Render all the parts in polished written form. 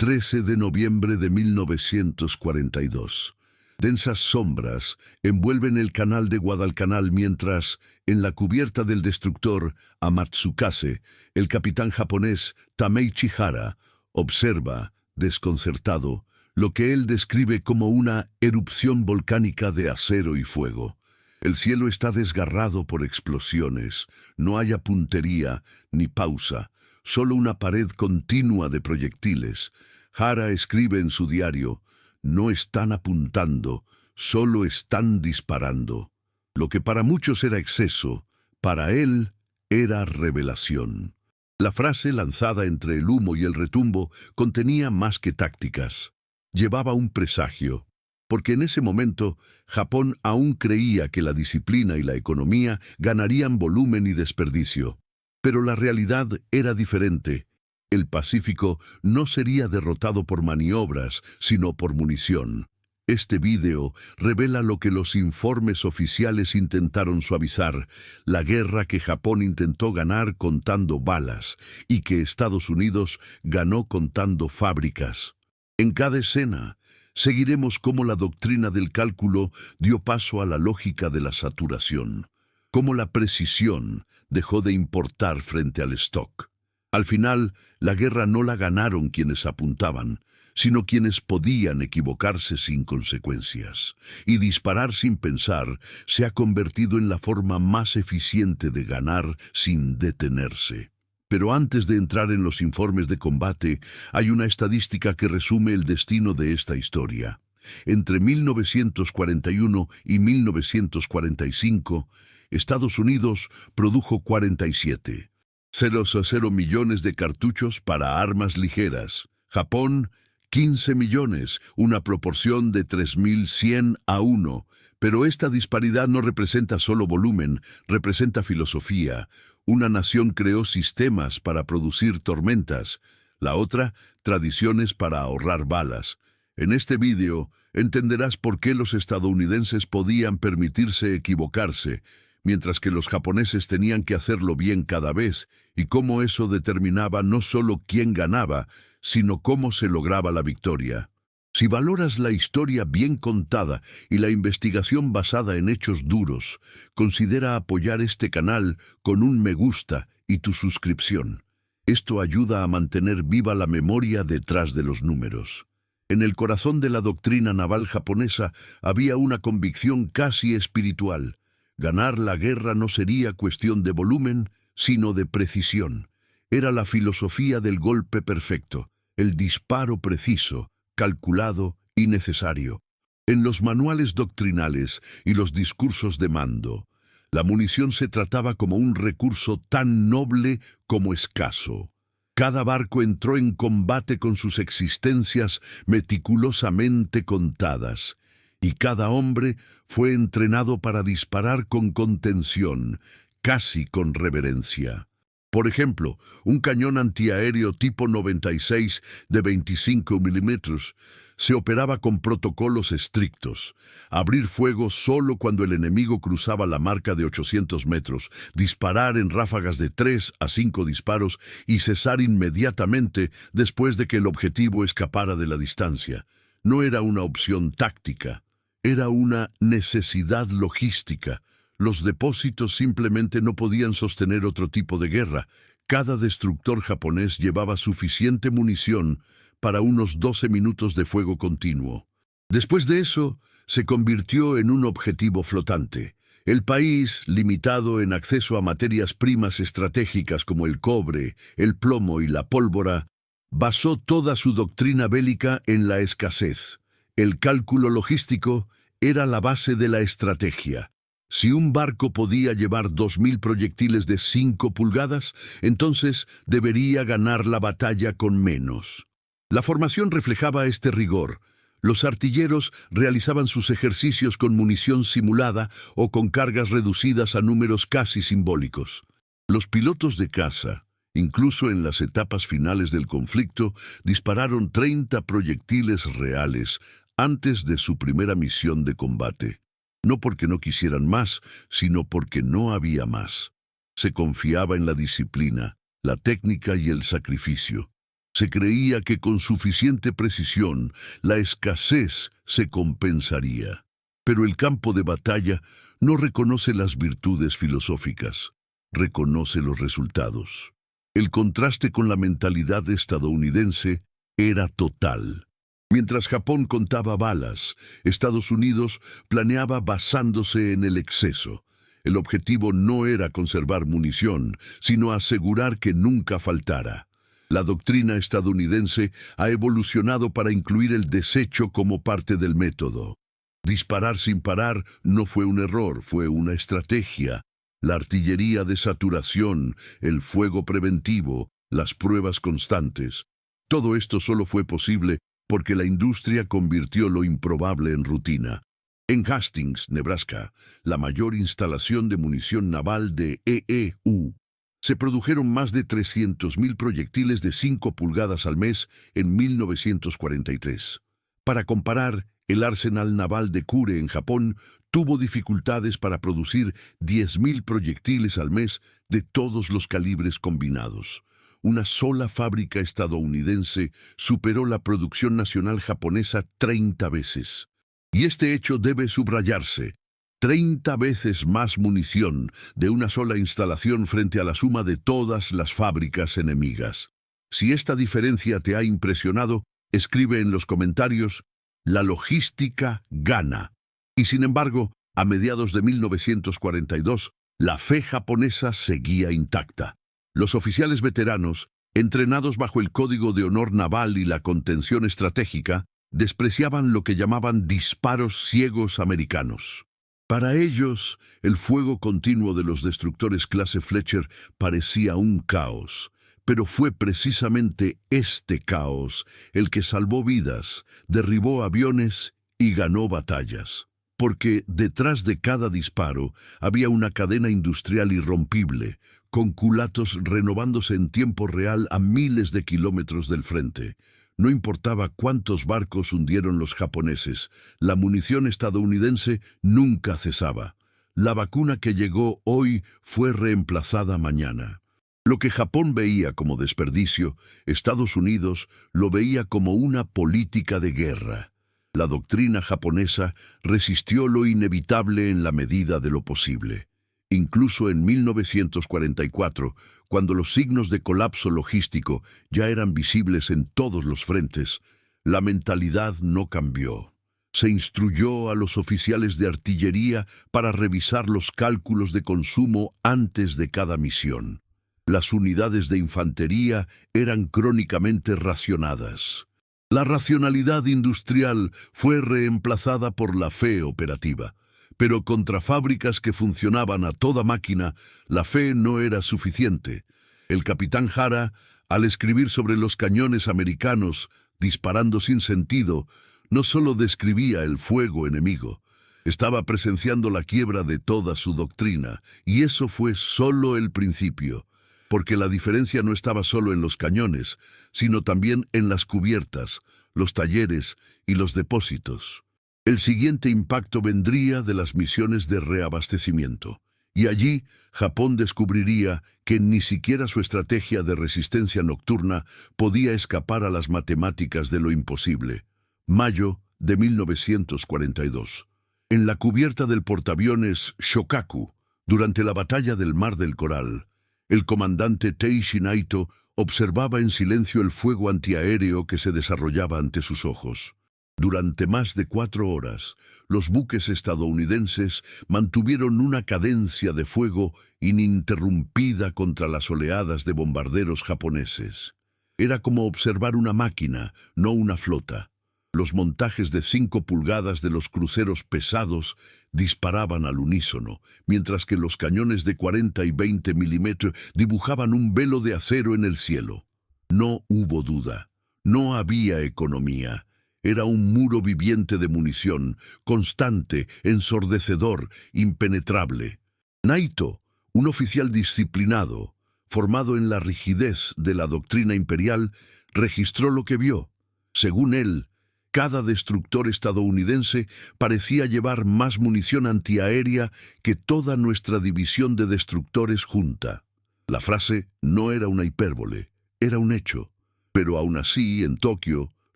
13 de noviembre de 1942. Densas sombras envuelven el canal de Guadalcanal mientras, en la cubierta del destructor Amatsukase, el capitán japonés Tameichi Hara observa, desconcertado, lo que él describe como una erupción volcánica de acero y fuego. El cielo está desgarrado por explosiones, no hay puntería ni pausa, solo una pared continua de proyectiles. Hara escribe en su diario: no están apuntando, solo están disparando. Lo que para muchos era exceso, para él era revelación. La frase lanzada entre el humo y el retumbo contenía más que tácticas. Llevaba un presagio, porque en ese momento Japón aún creía que la disciplina y la economía ganarían volumen y desperdicio. Pero la realidad era diferente. El Pacífico no sería derrotado por maniobras, sino por munición. Este vídeo revela lo que los informes oficiales intentaron suavizar, la guerra que Japón intentó ganar contando balas y que Estados Unidos ganó contando fábricas. En cada escena, seguiremos cómo la doctrina del cálculo dio paso a la lógica de la saturación, cómo la precisión dejó de importar frente al stock. Al final, la guerra no la ganaron quienes apuntaban, sino quienes podían equivocarse sin consecuencias. Y disparar sin pensar se ha convertido en la forma más eficiente de ganar sin detenerse. Pero antes de entrar en los informes de combate, hay una estadística que resume el destino de esta historia. Entre 1941 y 1945, Estados Unidos produjo 47,0 millones de cartuchos para armas ligeras. Japón, 15 millones, una proporción de 3.100 a 1. Pero esta disparidad no representa solo volumen, representa filosofía. Una nación creó sistemas para producir tormentas, la otra, tradiciones para ahorrar balas. En este vídeo entenderás por qué los estadounidenses podían permitirse equivocarse, mientras que los japoneses tenían que hacerlo bien cada vez, y cómo eso determinaba no solo quién ganaba, sino cómo se lograba la victoria. Si valoras la historia bien contada y la investigación basada en hechos duros, considera apoyar este canal con un me gusta y tu suscripción. Esto ayuda a mantener viva la memoria detrás de los números. En el corazón de la doctrina naval japonesa había una convicción casi espiritual. Ganar la guerra no sería cuestión de volumen, sino de precisión. Era la filosofía del golpe perfecto, el disparo preciso, calculado y necesario. En los manuales doctrinales y los discursos de mando, la munición se trataba como un recurso tan noble como escaso. Cada barco entró en combate con sus existencias meticulosamente contadas, y cada hombre fue entrenado para disparar con contención, casi con reverencia. Por ejemplo, un cañón antiaéreo tipo 96 de 25 milímetros se operaba con protocolos estrictos. Abrir fuego solo cuando el enemigo cruzaba la marca de 800 metros, disparar en ráfagas de 3 a 5 disparos y cesar inmediatamente después de que el objetivo escapara de la distancia. No era una opción táctica, era una necesidad logística. Los depósitos simplemente no podían sostener otro tipo de guerra. Cada destructor japonés llevaba suficiente munición para unos 12 minutos de fuego continuo. Después de eso, se convirtió en un objetivo flotante. El país, limitado en acceso a materias primas estratégicas como el cobre, el plomo y la pólvora, basó toda su doctrina bélica en la escasez. El cálculo logístico era la base de la estrategia. Si un barco podía llevar 2.000 proyectiles de 5 pulgadas, entonces debería ganar la batalla con menos. La formación reflejaba este rigor. Los artilleros realizaban sus ejercicios con munición simulada o con cargas reducidas a números casi simbólicos. Los pilotos de caza, incluso en las etapas finales del conflicto, dispararon 30 proyectiles reales antes de su primera misión de combate. No porque no quisieran más, sino porque no había más. Se confiaba en la disciplina, la técnica y el sacrificio. Se creía que con suficiente precisión la escasez se compensaría. Pero el campo de batalla no reconoce las virtudes filosóficas, reconoce los resultados. El contraste con la mentalidad estadounidense era total. Mientras Japón contaba balas, Estados Unidos planeaba basándose en el exceso. El objetivo no era conservar munición, sino asegurar que nunca faltara. La doctrina estadounidense ha evolucionado para incluir el desecho como parte del método. Disparar sin parar no fue un error, fue una estrategia. La artillería de saturación, el fuego preventivo, las pruebas constantes. Todo esto solo fue posible porque la industria convirtió lo improbable en rutina. En Hastings, Nebraska, la mayor instalación de munición naval de EEU, se produjeron más de 300.000 proyectiles de 5 pulgadas al mes en 1943. Para comparar, el arsenal naval de Kure en Japón tuvo dificultades para producir 10.000 proyectiles al mes de todos los calibres combinados. Una sola fábrica estadounidense superó la producción nacional japonesa 30 veces. Y este hecho debe subrayarse. 30 veces más munición de una sola instalación frente a la suma de todas las fábricas enemigas. Si esta diferencia te ha impresionado, escribe en los comentarios: la logística gana. Y sin embargo, a mediados de 1942, la fe japonesa seguía intacta. Los oficiales veteranos, entrenados bajo el Código de Honor Naval y la contención estratégica, despreciaban lo que llamaban disparos ciegos americanos. Para ellos, el fuego continuo de los destructores clase Fletcher parecía un caos, pero fue precisamente este caos el que salvó vidas, derribó aviones y ganó batallas. Porque detrás de cada disparo había una cadena industrial irrompible, con culatos renovándose en tiempo real a miles de kilómetros del frente. No importaba cuántos barcos hundieron los japoneses, la munición estadounidense nunca cesaba. La vacuna que llegó hoy fue reemplazada mañana. Lo que Japón veía como desperdicio, Estados Unidos lo veía como una política de guerra. La doctrina japonesa resistió lo inevitable en la medida de lo posible. Incluso en 1944, cuando los signos de colapso logístico ya eran visibles en todos los frentes, la mentalidad no cambió. Se instruyó a los oficiales de artillería para revisar los cálculos de consumo antes de cada misión. Las unidades de infantería eran crónicamente racionadas. La racionalidad industrial fue reemplazada por la fe operativa. Pero contra fábricas que funcionaban a toda máquina, la fe no era suficiente. El capitán Hara, al escribir sobre los cañones americanos disparando sin sentido, no solo describía el fuego enemigo, estaba presenciando la quiebra de toda su doctrina, y eso fue solo el principio, porque la diferencia no estaba solo en los cañones, sino también en las cubiertas, los talleres y los depósitos. El siguiente impacto vendría de las misiones de reabastecimiento, y allí Japón descubriría que ni siquiera su estrategia de resistencia nocturna podía escapar a las matemáticas de lo imposible. Mayo de 1942. En la cubierta del portaaviones Shokaku, durante la batalla del Mar del Coral, el comandante Teishi Naito observaba en silencio el fuego antiaéreo que se desarrollaba ante sus ojos. Durante más de 4 horas, los buques estadounidenses mantuvieron una cadencia de fuego ininterrumpida contra las oleadas de bombarderos japoneses. Era como observar una máquina, no una flota. Los montajes de 5 pulgadas de los cruceros pesados disparaban al unísono, mientras que los cañones de 40 y 20 milímetros dibujaban un velo de acero en el cielo. No hubo duda, no había economía. Era un muro viviente de munición, constante, ensordecedor, impenetrable. Naito, un oficial disciplinado, formado en la rigidez de la doctrina imperial, registró lo que vio. Según él, cada destructor estadounidense parecía llevar más munición antiaérea que toda nuestra división de destructores junta. La frase no era una hipérbole, era un hecho. Pero aún así, en Tokio,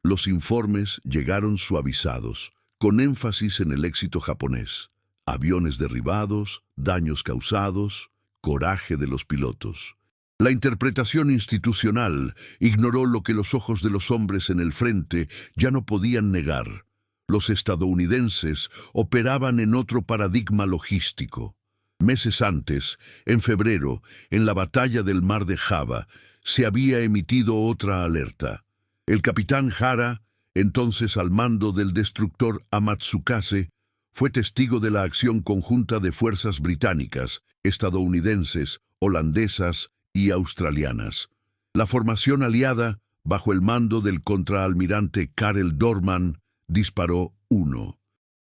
los informes llegaron suavizados, con énfasis en el éxito japonés. Aviones derribados, daños causados, coraje de los pilotos. La interpretación institucional ignoró lo que los ojos de los hombres en el frente ya no podían negar. Los estadounidenses operaban en otro paradigma logístico. Meses antes, en febrero, en la batalla del Mar de Java, se había emitido otra alerta. El capitán Hara, entonces al mando del destructor Amatsukase, fue testigo de la acción conjunta de fuerzas británicas, estadounidenses, holandesas y australianas. La formación aliada, bajo el mando del contraalmirante Karel Doorman, disparó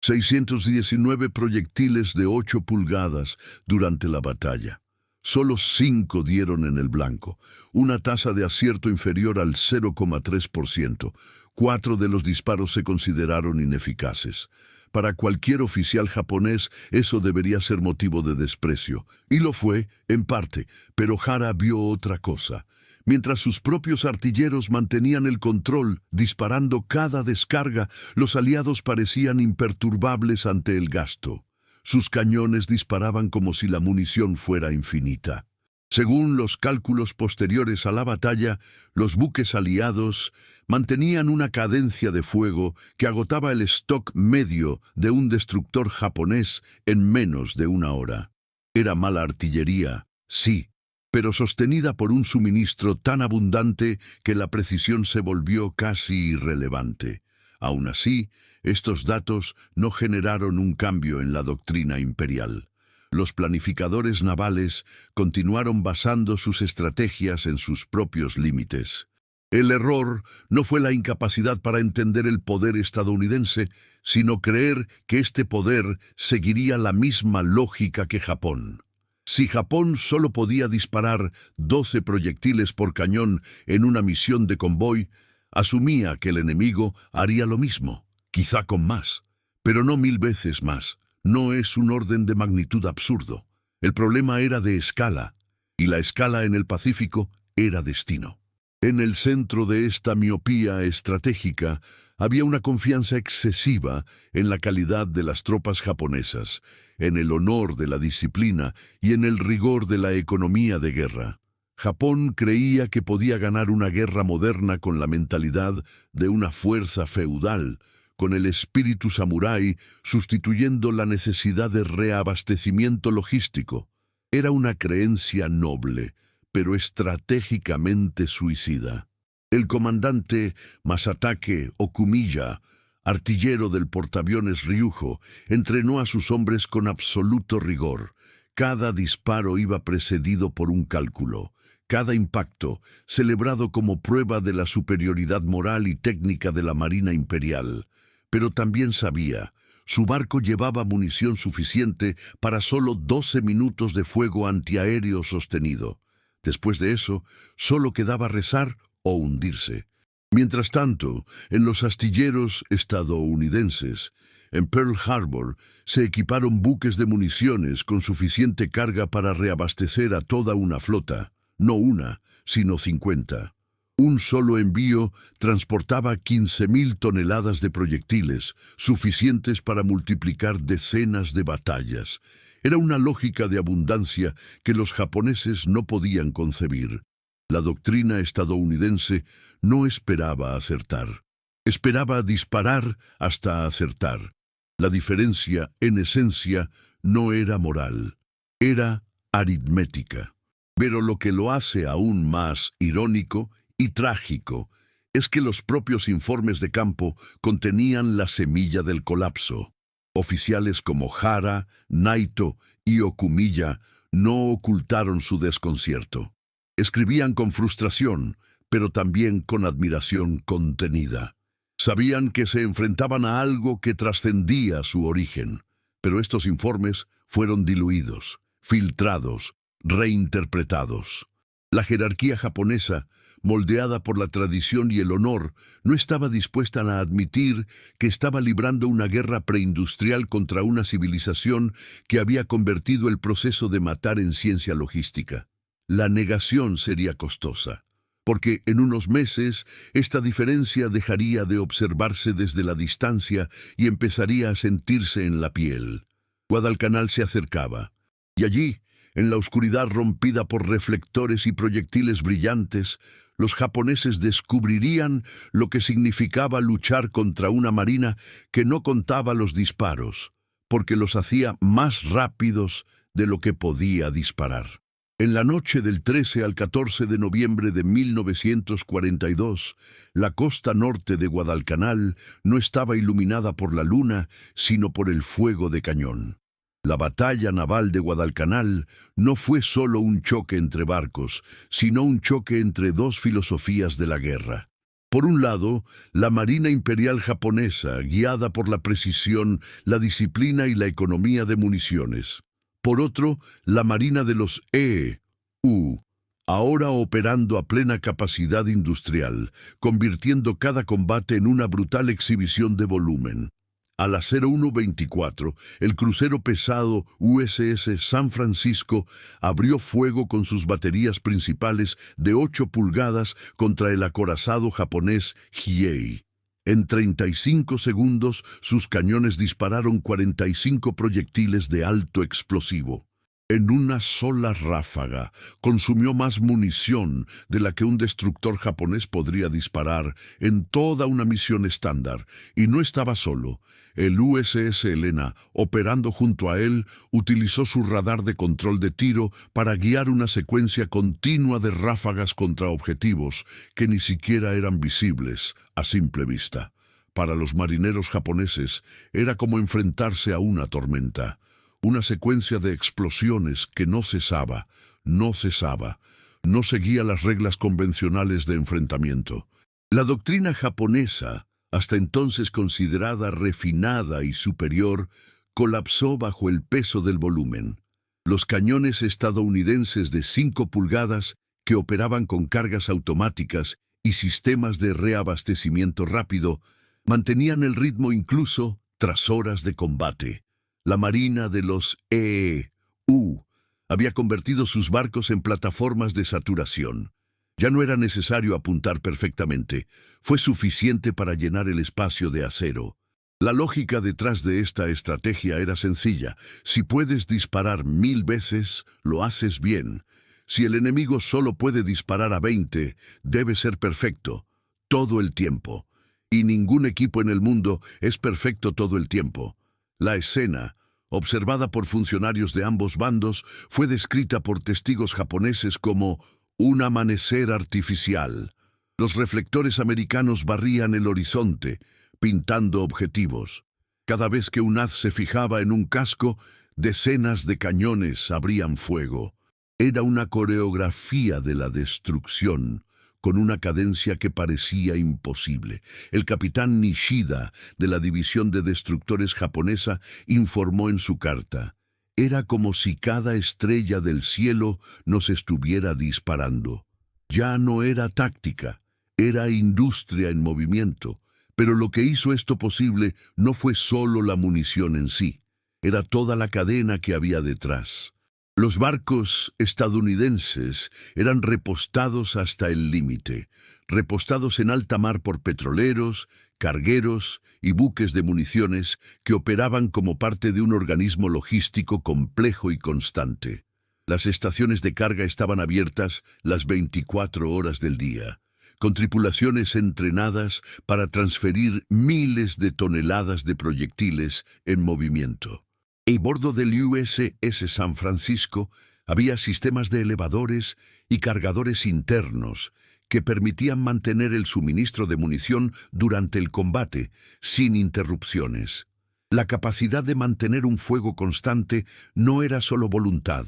619 proyectiles de 8 pulgadas durante la batalla. Solo 5 dieron en el blanco, una tasa de acierto inferior al 0,3%. 4 de los disparos se consideraron ineficaces. Para cualquier oficial japonés eso debería ser motivo de desprecio, y lo fue, en parte, pero Hara vio otra cosa. Mientras sus propios artilleros mantenían el control, disparando cada descarga, los aliados parecían imperturbables ante el gasto. Sus cañones disparaban como si la munición fuera infinita. Según los cálculos posteriores a la batalla, los buques aliados mantenían una cadencia de fuego que agotaba el stock medio de un destructor japonés en menos de una hora. Era mala artillería, sí, pero sostenida por un suministro tan abundante que la precisión se volvió casi irrelevante. Aún así, estos datos no generaron un cambio en la doctrina imperial. Los planificadores navales continuaron basando sus estrategias en sus propios límites. El error no fue la incapacidad para entender el poder estadounidense, sino creer que este poder seguiría la misma lógica que Japón. Si Japón solo podía disparar 12 proyectiles por cañón en una misión de convoy, asumía que el enemigo haría lo mismo, quizá con más, pero no 1000 veces más. No es un orden de magnitud absurdo. El problema era de escala, y la escala en el Pacífico era destino. En el centro de esta miopía estratégica había una confianza excesiva en la calidad de las tropas japonesas, en el honor de la disciplina y en el rigor de la economía de guerra. Japón creía que podía ganar una guerra moderna con la mentalidad de una fuerza feudal, con el espíritu samurái sustituyendo la necesidad de reabastecimiento logístico. Era una creencia noble, pero estratégicamente suicida. El comandante Masatake Okumiya, artillero del portaaviones Ryujo, entrenó a sus hombres con absoluto rigor. Cada disparo iba precedido por un cálculo. Cada impacto, celebrado como prueba de la superioridad moral y técnica de la Marina Imperial. Pero también sabía, su barco llevaba munición suficiente para solo 12 minutos de fuego antiaéreo sostenido. Después de eso, solo quedaba rezar o hundirse. Mientras tanto, en los astilleros estadounidenses, en Pearl Harbor, se equiparon buques de municiones con suficiente carga para reabastecer a toda una flota, no una, sino 50. Un solo envío transportaba 15.000 toneladas de proyectiles, suficientes para multiplicar decenas de batallas. Era una lógica de abundancia que los japoneses no podían concebir. La doctrina estadounidense no esperaba acertar. Esperaba disparar hasta acertar. La diferencia, en esencia, no era moral. Era aritmética. Pero lo que lo hace aún más irónico y trágico es que los propios informes de campo contenían la semilla del colapso. Oficiales como Hara, Naito y Okumiya no ocultaron su desconcierto. Escribían con frustración, pero también con admiración contenida. Sabían que se enfrentaban a algo que trascendía su origen, pero estos informes fueron diluidos, filtrados, reinterpretados. La jerarquía japonesa, moldeada por la tradición y el honor, no estaba dispuesta a admitir que estaba librando una guerra preindustrial contra una civilización que había convertido el proceso de matar en ciencia logística. La negación sería costosa. porque en unos meses esta diferencia dejaría de observarse desde la distancia y empezaría a sentirse en la piel. Guadalcanal se acercaba, y allí, en la oscuridad rompida por reflectores y proyectiles brillantes, los japoneses descubrirían lo que significaba luchar contra una marina que no contaba los disparos, porque los hacía más rápidos de lo que podía disparar. En la noche del 13 al 14 de noviembre de 1942, la costa norte de Guadalcanal no estaba iluminada por la luna, sino por el fuego de cañón. La batalla naval de Guadalcanal no fue solo un choque entre barcos, sino un choque entre dos filosofías de la guerra. Por un lado, la Marina Imperial japonesa, guiada por la precisión, la disciplina y la economía de municiones. Por otro, la Marina de los EU, ahora operando a plena capacidad industrial, convirtiendo cada combate en una brutal exhibición de volumen. A las 01:24, el crucero pesado USS San Francisco abrió fuego con sus baterías principales de 8 pulgadas contra el acorazado japonés Hiei. En 35 segundos, sus cañones dispararon 45 proyectiles de alto explosivo. En una sola ráfaga, consumió más munición de la que un destructor japonés podría disparar en toda una misión estándar, y no estaba solo. El USS Helena, operando junto a él, utilizó su radar de control de tiro para guiar una secuencia continua de ráfagas contra objetivos que ni siquiera eran visibles a simple vista. Para los marineros japoneses era como enfrentarse a una tormenta. Una secuencia de explosiones que no cesaba, no seguía las reglas convencionales de enfrentamiento. La doctrina japonesa, hasta entonces considerada refinada y superior, colapsó bajo el peso del volumen. Los cañones estadounidenses de 5 pulgadas, que operaban con cargas automáticas y sistemas de reabastecimiento rápido, mantenían el ritmo incluso tras horas de combate. La Marina de los EU había convertido sus barcos en plataformas de saturación. Ya no era necesario apuntar perfectamente, fue suficiente para llenar el espacio de acero. La lógica detrás de esta estrategia era sencilla. Si puedes disparar 1000 veces, lo haces bien. Si el enemigo solo puede disparar a 20, debe ser perfecto, todo el tiempo. Y ningún equipo en el mundo es perfecto todo el tiempo. La escena, observada por funcionarios de ambos bandos, fue descrita por testigos japoneses como un amanecer artificial. Los reflectores americanos barrían el horizonte, pintando objetivos. Cada vez que un haz se fijaba en un casco, decenas de cañones abrían fuego. Era una coreografía de la destrucción, con una cadencia que parecía imposible. El capitán Nishida, de la división de destructores japonesa, informó en su carta: era como si cada estrella del cielo nos estuviera disparando. Ya no era táctica, era industria en movimiento. Pero lo que hizo esto posible no fue solo la munición en sí, era toda la cadena que había detrás. Los barcos estadounidenses eran repostados hasta el límite, repostados en alta mar por petroleros, cargueros y buques de municiones que operaban como parte de un organismo logístico complejo y constante. Las estaciones de carga estaban abiertas las 24 horas del día, con tripulaciones entrenadas para transferir miles de toneladas de proyectiles en movimiento. A bordo del USS San Francisco había sistemas de elevadores y cargadores internos que permitían mantener el suministro de munición durante el combate, sin interrupciones. La capacidad de mantener un fuego constante no era solo voluntad,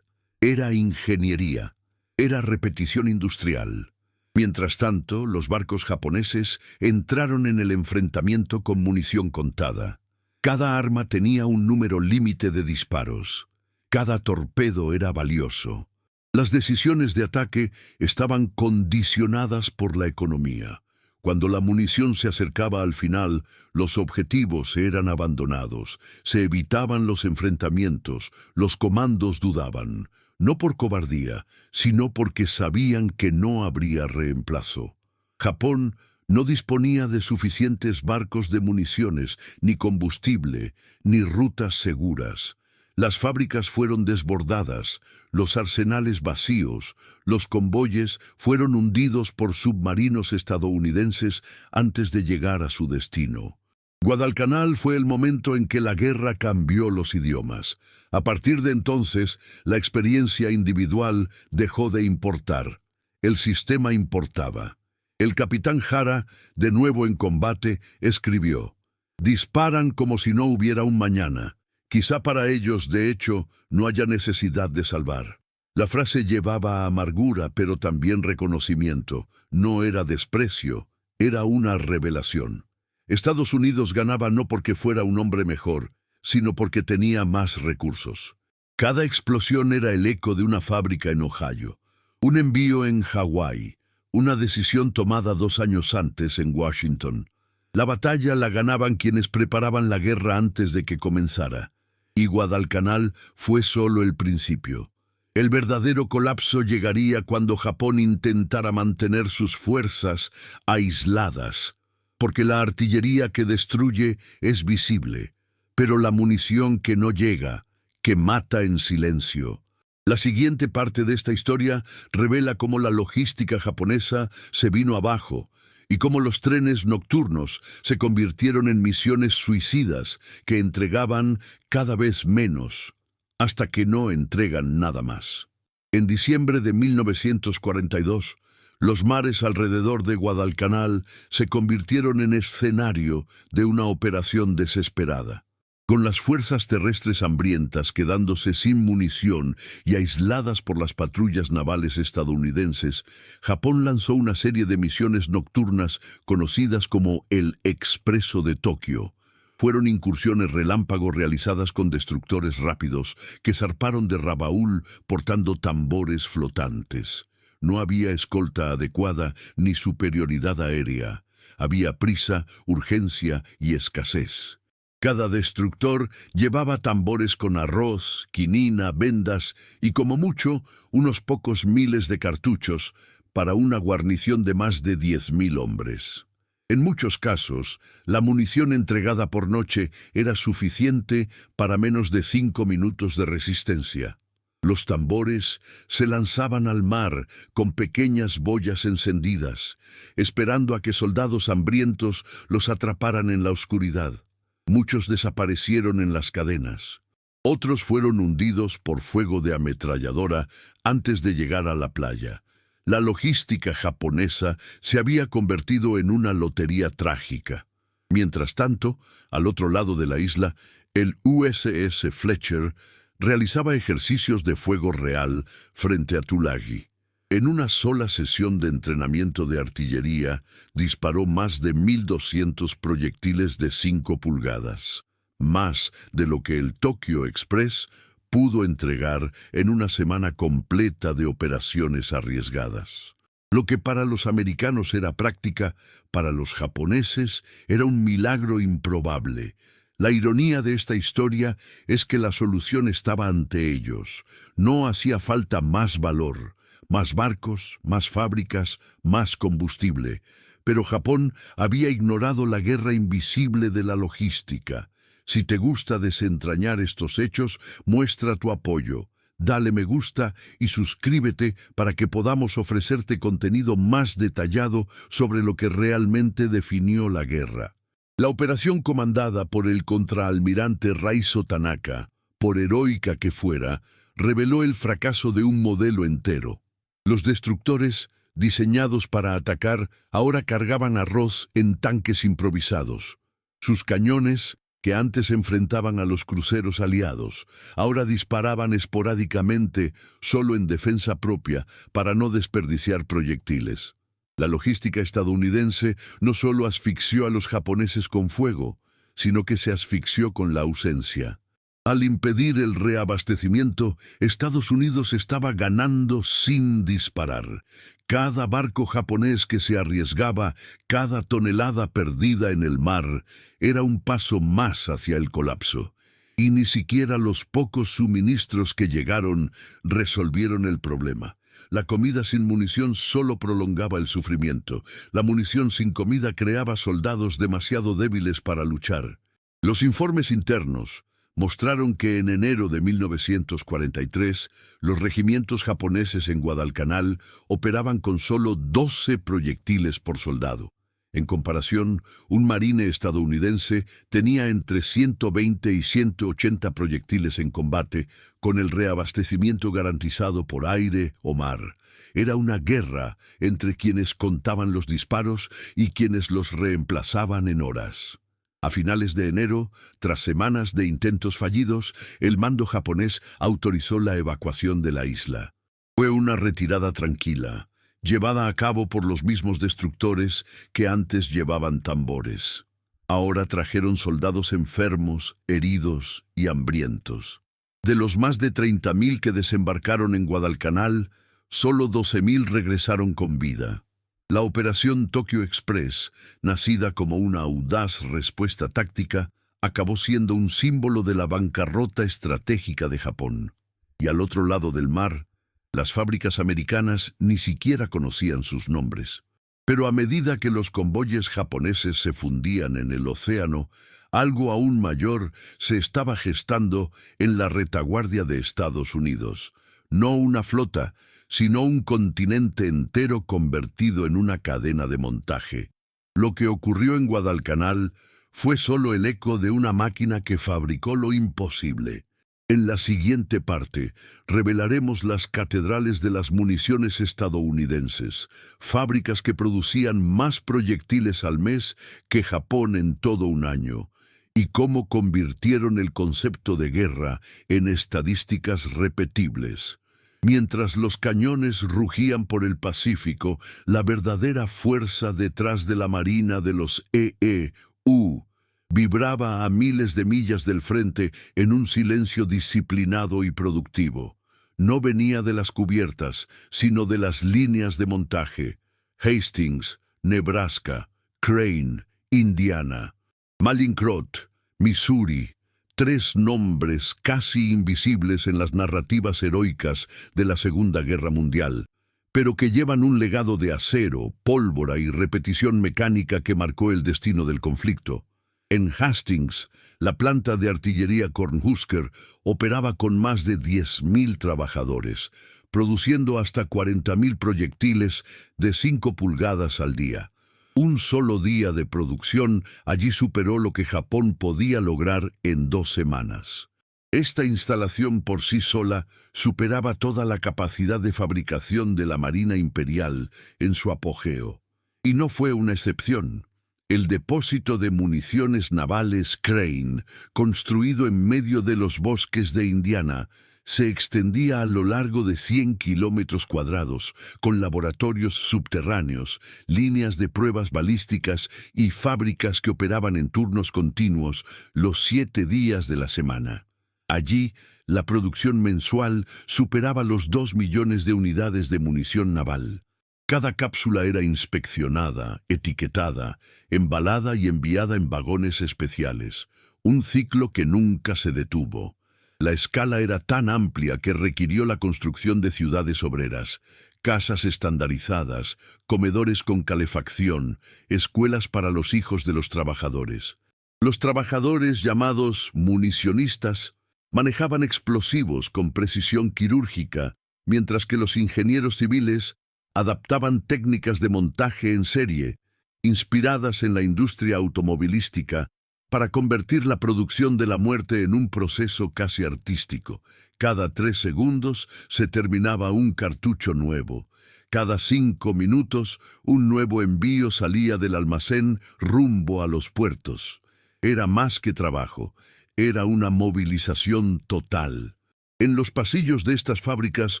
era ingeniería, era repetición industrial. Mientras tanto, los barcos japoneses entraron en el enfrentamiento con munición contada. Cada arma tenía un número límite de disparos. Cada torpedo era valioso. Las decisiones de ataque estaban condicionadas por la economía. Cuando la munición se acercaba al final, los objetivos eran abandonados. Se evitaban los enfrentamientos, los comandos dudaban. no por cobardía, sino porque sabían que no habría reemplazo. Japón no disponía de suficientes barcos de municiones, ni combustible, ni rutas seguras. Las fábricas fueron desbordadas, los arsenales vacíos, los convoyes fueron hundidos por submarinos estadounidenses antes de llegar a su destino. Guadalcanal fue el momento en que la guerra cambió los idiomas. A partir de entonces, la experiencia individual dejó de importar. El sistema importaba. El capitán Jara, de nuevo en combate, escribió: «Disparan como si no hubiera un mañana. Quizá para ellos, de hecho, no haya necesidad de salvar». La frase llevaba amargura, pero también reconocimiento. No era desprecio, era una revelación. Estados Unidos ganaba no porque fuera un hombre mejor, sino porque tenía más recursos. Cada explosión era el eco de una fábrica en Ohio, un envío en Hawái, una decisión tomada 2 años antes en Washington. La batalla la ganaban quienes preparaban la guerra antes de que comenzara, y Guadalcanal fue solo el principio. El verdadero colapso llegaría cuando Japón intentara mantener sus fuerzas aisladas, porque la artillería que destruye es visible, pero la munición que no llega, que mata en silencio. La siguiente parte de esta historia revela cómo la logística japonesa se vino abajo y cómo los trenes nocturnos se convirtieron en misiones suicidas que entregaban cada vez menos, hasta que no entregan nada más. En diciembre de 1942, los mares alrededor de Guadalcanal se convirtieron en escenario de una operación desesperada. Con las fuerzas terrestres hambrientas quedándose sin munición y aisladas por las patrullas navales estadounidenses, Japón lanzó una serie de misiones nocturnas conocidas como el Expreso de Tokio. Fueron incursiones relámpago realizadas con destructores rápidos que zarparon de Rabaul portando tambores flotantes. No había escolta adecuada ni superioridad aérea. Había prisa, urgencia y escasez. Cada destructor llevaba tambores con arroz, quinina, vendas y como mucho unos pocos miles de cartuchos para una guarnición de más de 10.000 hombres. En muchos casos, la munición entregada por noche era suficiente para menos de 5 minutos de resistencia. Los tambores se lanzaban al mar con pequeñas boyas encendidas, esperando a que soldados hambrientos los atraparan en la oscuridad. Muchos desaparecieron en las cadenas. Otros fueron hundidos por fuego de ametralladora antes de llegar a la playa. La logística japonesa se había convertido en una lotería trágica. Mientras tanto, al otro lado de la isla, el USS Fletcher realizaba ejercicios de fuego real frente a Tulagi. En una sola sesión de entrenamiento de artillería, disparó más de 1.200 proyectiles de 5 pulgadas, más de lo que el Tokyo Express pudo entregar en una semana completa de operaciones arriesgadas. Lo que para los americanos era práctica, para los japoneses era un milagro improbable. La ironía de esta historia es que la solución estaba ante ellos. No hacía falta más valor, más barcos, más fábricas, más combustible. Pero Japón había ignorado la guerra invisible de la logística. Si te gusta desentrañar estos hechos, muestra tu apoyo. Dale me gusta y suscríbete para que podamos ofrecerte contenido más detallado sobre lo que realmente definió la guerra. La operación comandada por el contraalmirante Raizo Tanaka, por heroica que fuera, reveló el fracaso de un modelo entero. Los destructores, diseñados para atacar, ahora cargaban arroz en tanques improvisados. Sus cañones, que antes enfrentaban a los cruceros aliados, ahora disparaban esporádicamente, solo en defensa propia, para no desperdiciar proyectiles. La logística estadounidense no solo asfixió a los japoneses con fuego, sino que se asfixió con la ausencia. Al impedir el reabastecimiento, Estados Unidos estaba ganando sin disparar. Cada barco japonés que se arriesgaba, cada tonelada perdida en el mar, era un paso más hacia el colapso. Y ni siquiera los pocos suministros que llegaron resolvieron el problema. La comida sin munición solo prolongaba el sufrimiento. La munición sin comida creaba soldados demasiado débiles para luchar. Los informes internos mostraron que en enero de 1943, los regimientos japoneses en Guadalcanal operaban con solo 12 proyectiles por soldado. En comparación, un marine estadounidense tenía entre 120 y 180 proyectiles en combate, con el reabastecimiento garantizado por aire o mar. Era una guerra entre quienes contaban los disparos y quienes los reemplazaban en horas. A finales de enero, tras semanas de intentos fallidos, el mando japonés autorizó la evacuación de la isla. Fue una retirada tranquila, llevada a cabo por los mismos destructores que antes llevaban tambores. Ahora trajeron soldados enfermos, heridos y hambrientos. De los más de 30.000 que desembarcaron en Guadalcanal, solo 12.000 regresaron con vida. La operación Tokyo Express, nacida como una audaz respuesta táctica, acabó siendo un símbolo de la bancarrota estratégica de Japón. Y al otro lado del mar, las fábricas americanas ni siquiera conocían sus nombres. Pero a medida que los convoyes japoneses se fundían en el océano, algo aún mayor se estaba gestando en la retaguardia de Estados Unidos. No una flota, sino un continente entero convertido en una cadena de montaje. Lo que ocurrió en Guadalcanal fue solo el eco de una máquina que fabricó lo imposible. En la siguiente parte, revelaremos las catedrales de las municiones estadounidenses, fábricas que producían más proyectiles al mes que Japón en todo un año, y cómo convirtieron el concepto de guerra en estadísticas repetibles. Mientras los cañones rugían por el Pacífico, la verdadera fuerza detrás de la marina de los EEU vibraba a miles de millas del frente en un silencio disciplinado y productivo. No venía de las cubiertas, sino de las líneas de montaje. Hastings, Nebraska; Crane, Indiana; Malincrot, Missouri. 3 nombres casi invisibles en las narrativas heroicas de la Segunda Guerra Mundial, pero que llevan un legado de acero, pólvora y repetición mecánica que marcó el destino del conflicto. En Hastings, la planta de artillería Cornhusker operaba con más de 10.000 trabajadores, produciendo hasta 40.000 proyectiles de 5 pulgadas al día. Un solo día de producción allí superó lo que Japón podía lograr en 2 semanas. Esta instalación por sí sola superaba toda la capacidad de fabricación de la Marina Imperial en su apogeo. Y no fue una excepción. El depósito de municiones navales Crane, construido en medio de los bosques de Indiana, se extendía a lo largo de 100 kilómetros cuadrados, con laboratorios subterráneos, líneas de pruebas balísticas y fábricas que operaban en turnos continuos los 7 días de la semana. Allí, la producción mensual superaba los 2 millones de unidades de munición naval. Cada cápsula era inspeccionada, etiquetada, embalada y enviada en vagones especiales, un ciclo que nunca se detuvo. La escala era tan amplia que requirió la construcción de ciudades obreras, casas estandarizadas, comedores con calefacción, escuelas para los hijos de los trabajadores. Los trabajadores, llamados municionistas, manejaban explosivos con precisión quirúrgica, mientras que los ingenieros civiles adaptaban técnicas de montaje en serie, inspiradas en la industria automovilística, para convertir la producción de la muerte en un proceso casi artístico. Cada 3 segundos se terminaba un cartucho nuevo. Cada 5 minutos, un nuevo envío salía del almacén rumbo a los puertos. Era más que trabajo, era una movilización total. En los pasillos de estas fábricas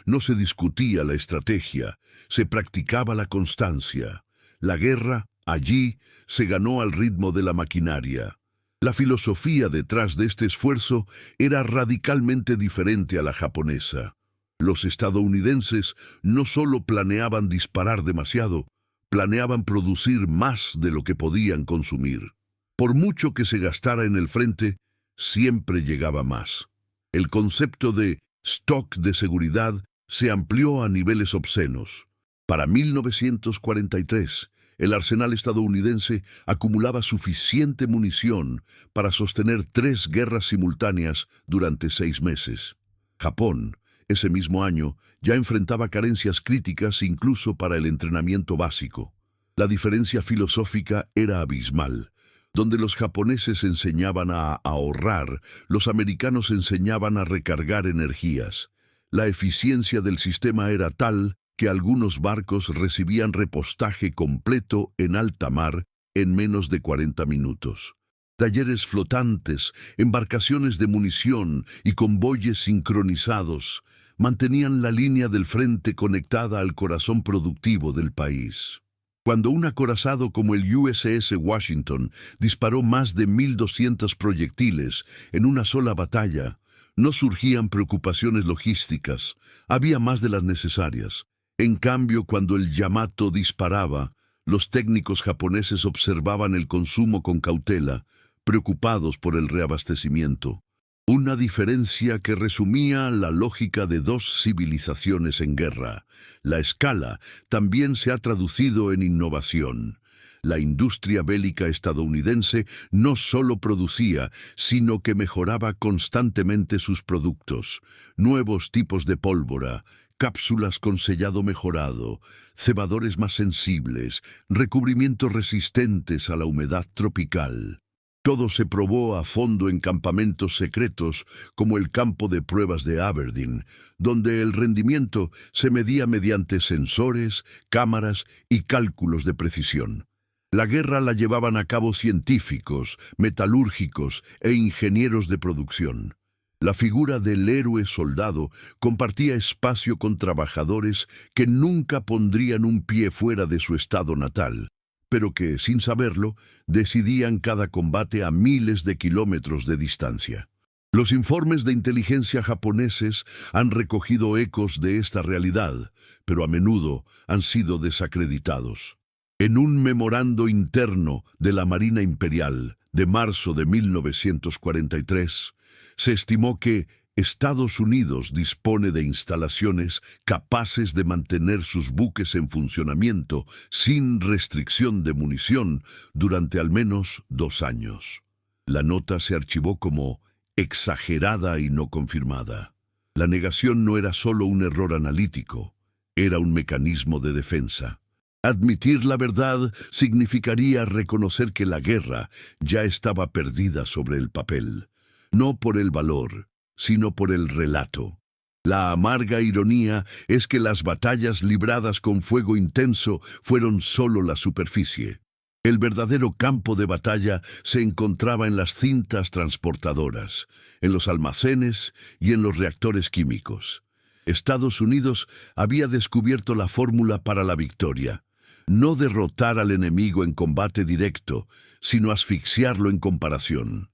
no se discutía la estrategia, se practicaba la constancia. La guerra, allí, se ganó al ritmo de la maquinaria. La filosofía detrás de este esfuerzo era radicalmente diferente a la japonesa. Los estadounidenses no solo planeaban disparar demasiado, planeaban producir más de lo que podían consumir. Por mucho que se gastara en el frente, siempre llegaba más. El concepto de stock de seguridad se amplió a niveles obscenos. Para 1943, el arsenal estadounidense acumulaba suficiente munición para sostener 3 guerras simultáneas durante 6 meses. Japón, ese mismo año, ya enfrentaba carencias críticas incluso para el entrenamiento básico. La diferencia filosófica era abismal. Donde los japoneses enseñaban a ahorrar, los americanos enseñaban a recargar energías. La eficiencia del sistema era tal que algunos barcos recibían repostaje completo en alta mar en menos de 40 minutos. Talleres flotantes, embarcaciones de munición y convoyes sincronizados mantenían la línea del frente conectada al corazón productivo del país. Cuando un acorazado como el USS Washington disparó más de 1.200 proyectiles en una sola batalla, no surgían preocupaciones logísticas, había más de las necesarias. En cambio, cuando el Yamato disparaba, los técnicos japoneses observaban el consumo con cautela, preocupados por el reabastecimiento. Una diferencia que resumía la lógica de 2 civilizaciones en guerra. La escala también se ha traducido en innovación. La industria bélica estadounidense no solo producía, sino que mejoraba constantemente sus productos. Nuevos tipos de pólvora, cápsulas con sellado mejorado, cebadores más sensibles, recubrimientos resistentes a la humedad tropical. Todo se probó a fondo en campamentos secretos como el campo de pruebas de Aberdeen, donde el rendimiento se medía mediante sensores, cámaras y cálculos de precisión. La guerra la llevaban a cabo científicos, metalúrgicos e ingenieros de producción. La figura del héroe soldado compartía espacio con trabajadores que nunca pondrían un pie fuera de su estado natal, pero que, sin saberlo, decidían cada combate a miles de kilómetros de distancia. Los informes de inteligencia japoneses han recogido ecos de esta realidad, pero a menudo han sido desacreditados. En un memorando interno de la Marina Imperial de marzo de 1943, se estimó que Estados Unidos dispone de instalaciones capaces de mantener sus buques en funcionamiento sin restricción de munición durante al menos 2 años. La nota se archivó como exagerada y no confirmada. La negación no era solo un error analítico, era un mecanismo de defensa. Admitir la verdad significaría reconocer que la guerra ya estaba perdida sobre el papel, no por el valor, sino por el relato. La amarga ironía es que las batallas libradas con fuego intenso fueron solo la superficie. El verdadero campo de batalla se encontraba en las cintas transportadoras, en los almacenes y en los reactores químicos. Estados Unidos había descubierto la fórmula para la victoria: no derrotar al enemigo en combate directo, sino asfixiarlo en comparación.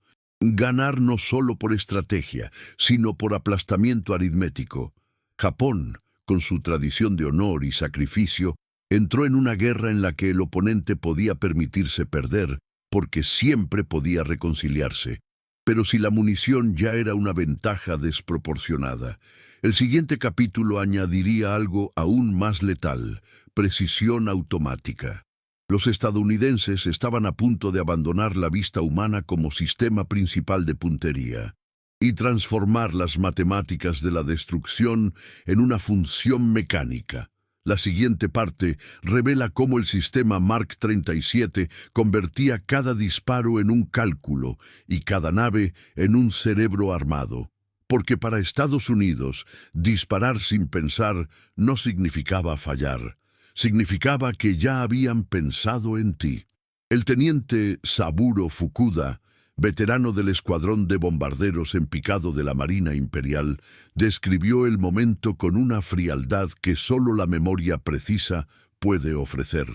Ganar no solo por estrategia, sino por aplastamiento aritmético. Japón, con su tradición de honor y sacrificio, entró en una guerra en la que el oponente podía permitirse perder, porque siempre podía reconciliarse. Pero si la munición ya era una ventaja desproporcionada, el siguiente capítulo añadiría algo aún más letal: precisión automática. Los estadounidenses estaban a punto de abandonar la vista humana como sistema principal de puntería y transformar las matemáticas de la destrucción en una función mecánica. La siguiente parte revela cómo el sistema Mark 37 convertía cada disparo en un cálculo y cada nave en un cerebro armado. Porque para Estados Unidos, disparar sin pensar no significaba fallar. Significaba que ya habían pensado en ti. El teniente Saburo Fukuda, veterano del escuadrón de bombarderos en picado de la Marina Imperial, describió el momento con una frialdad que solo la memoria precisa puede ofrecer.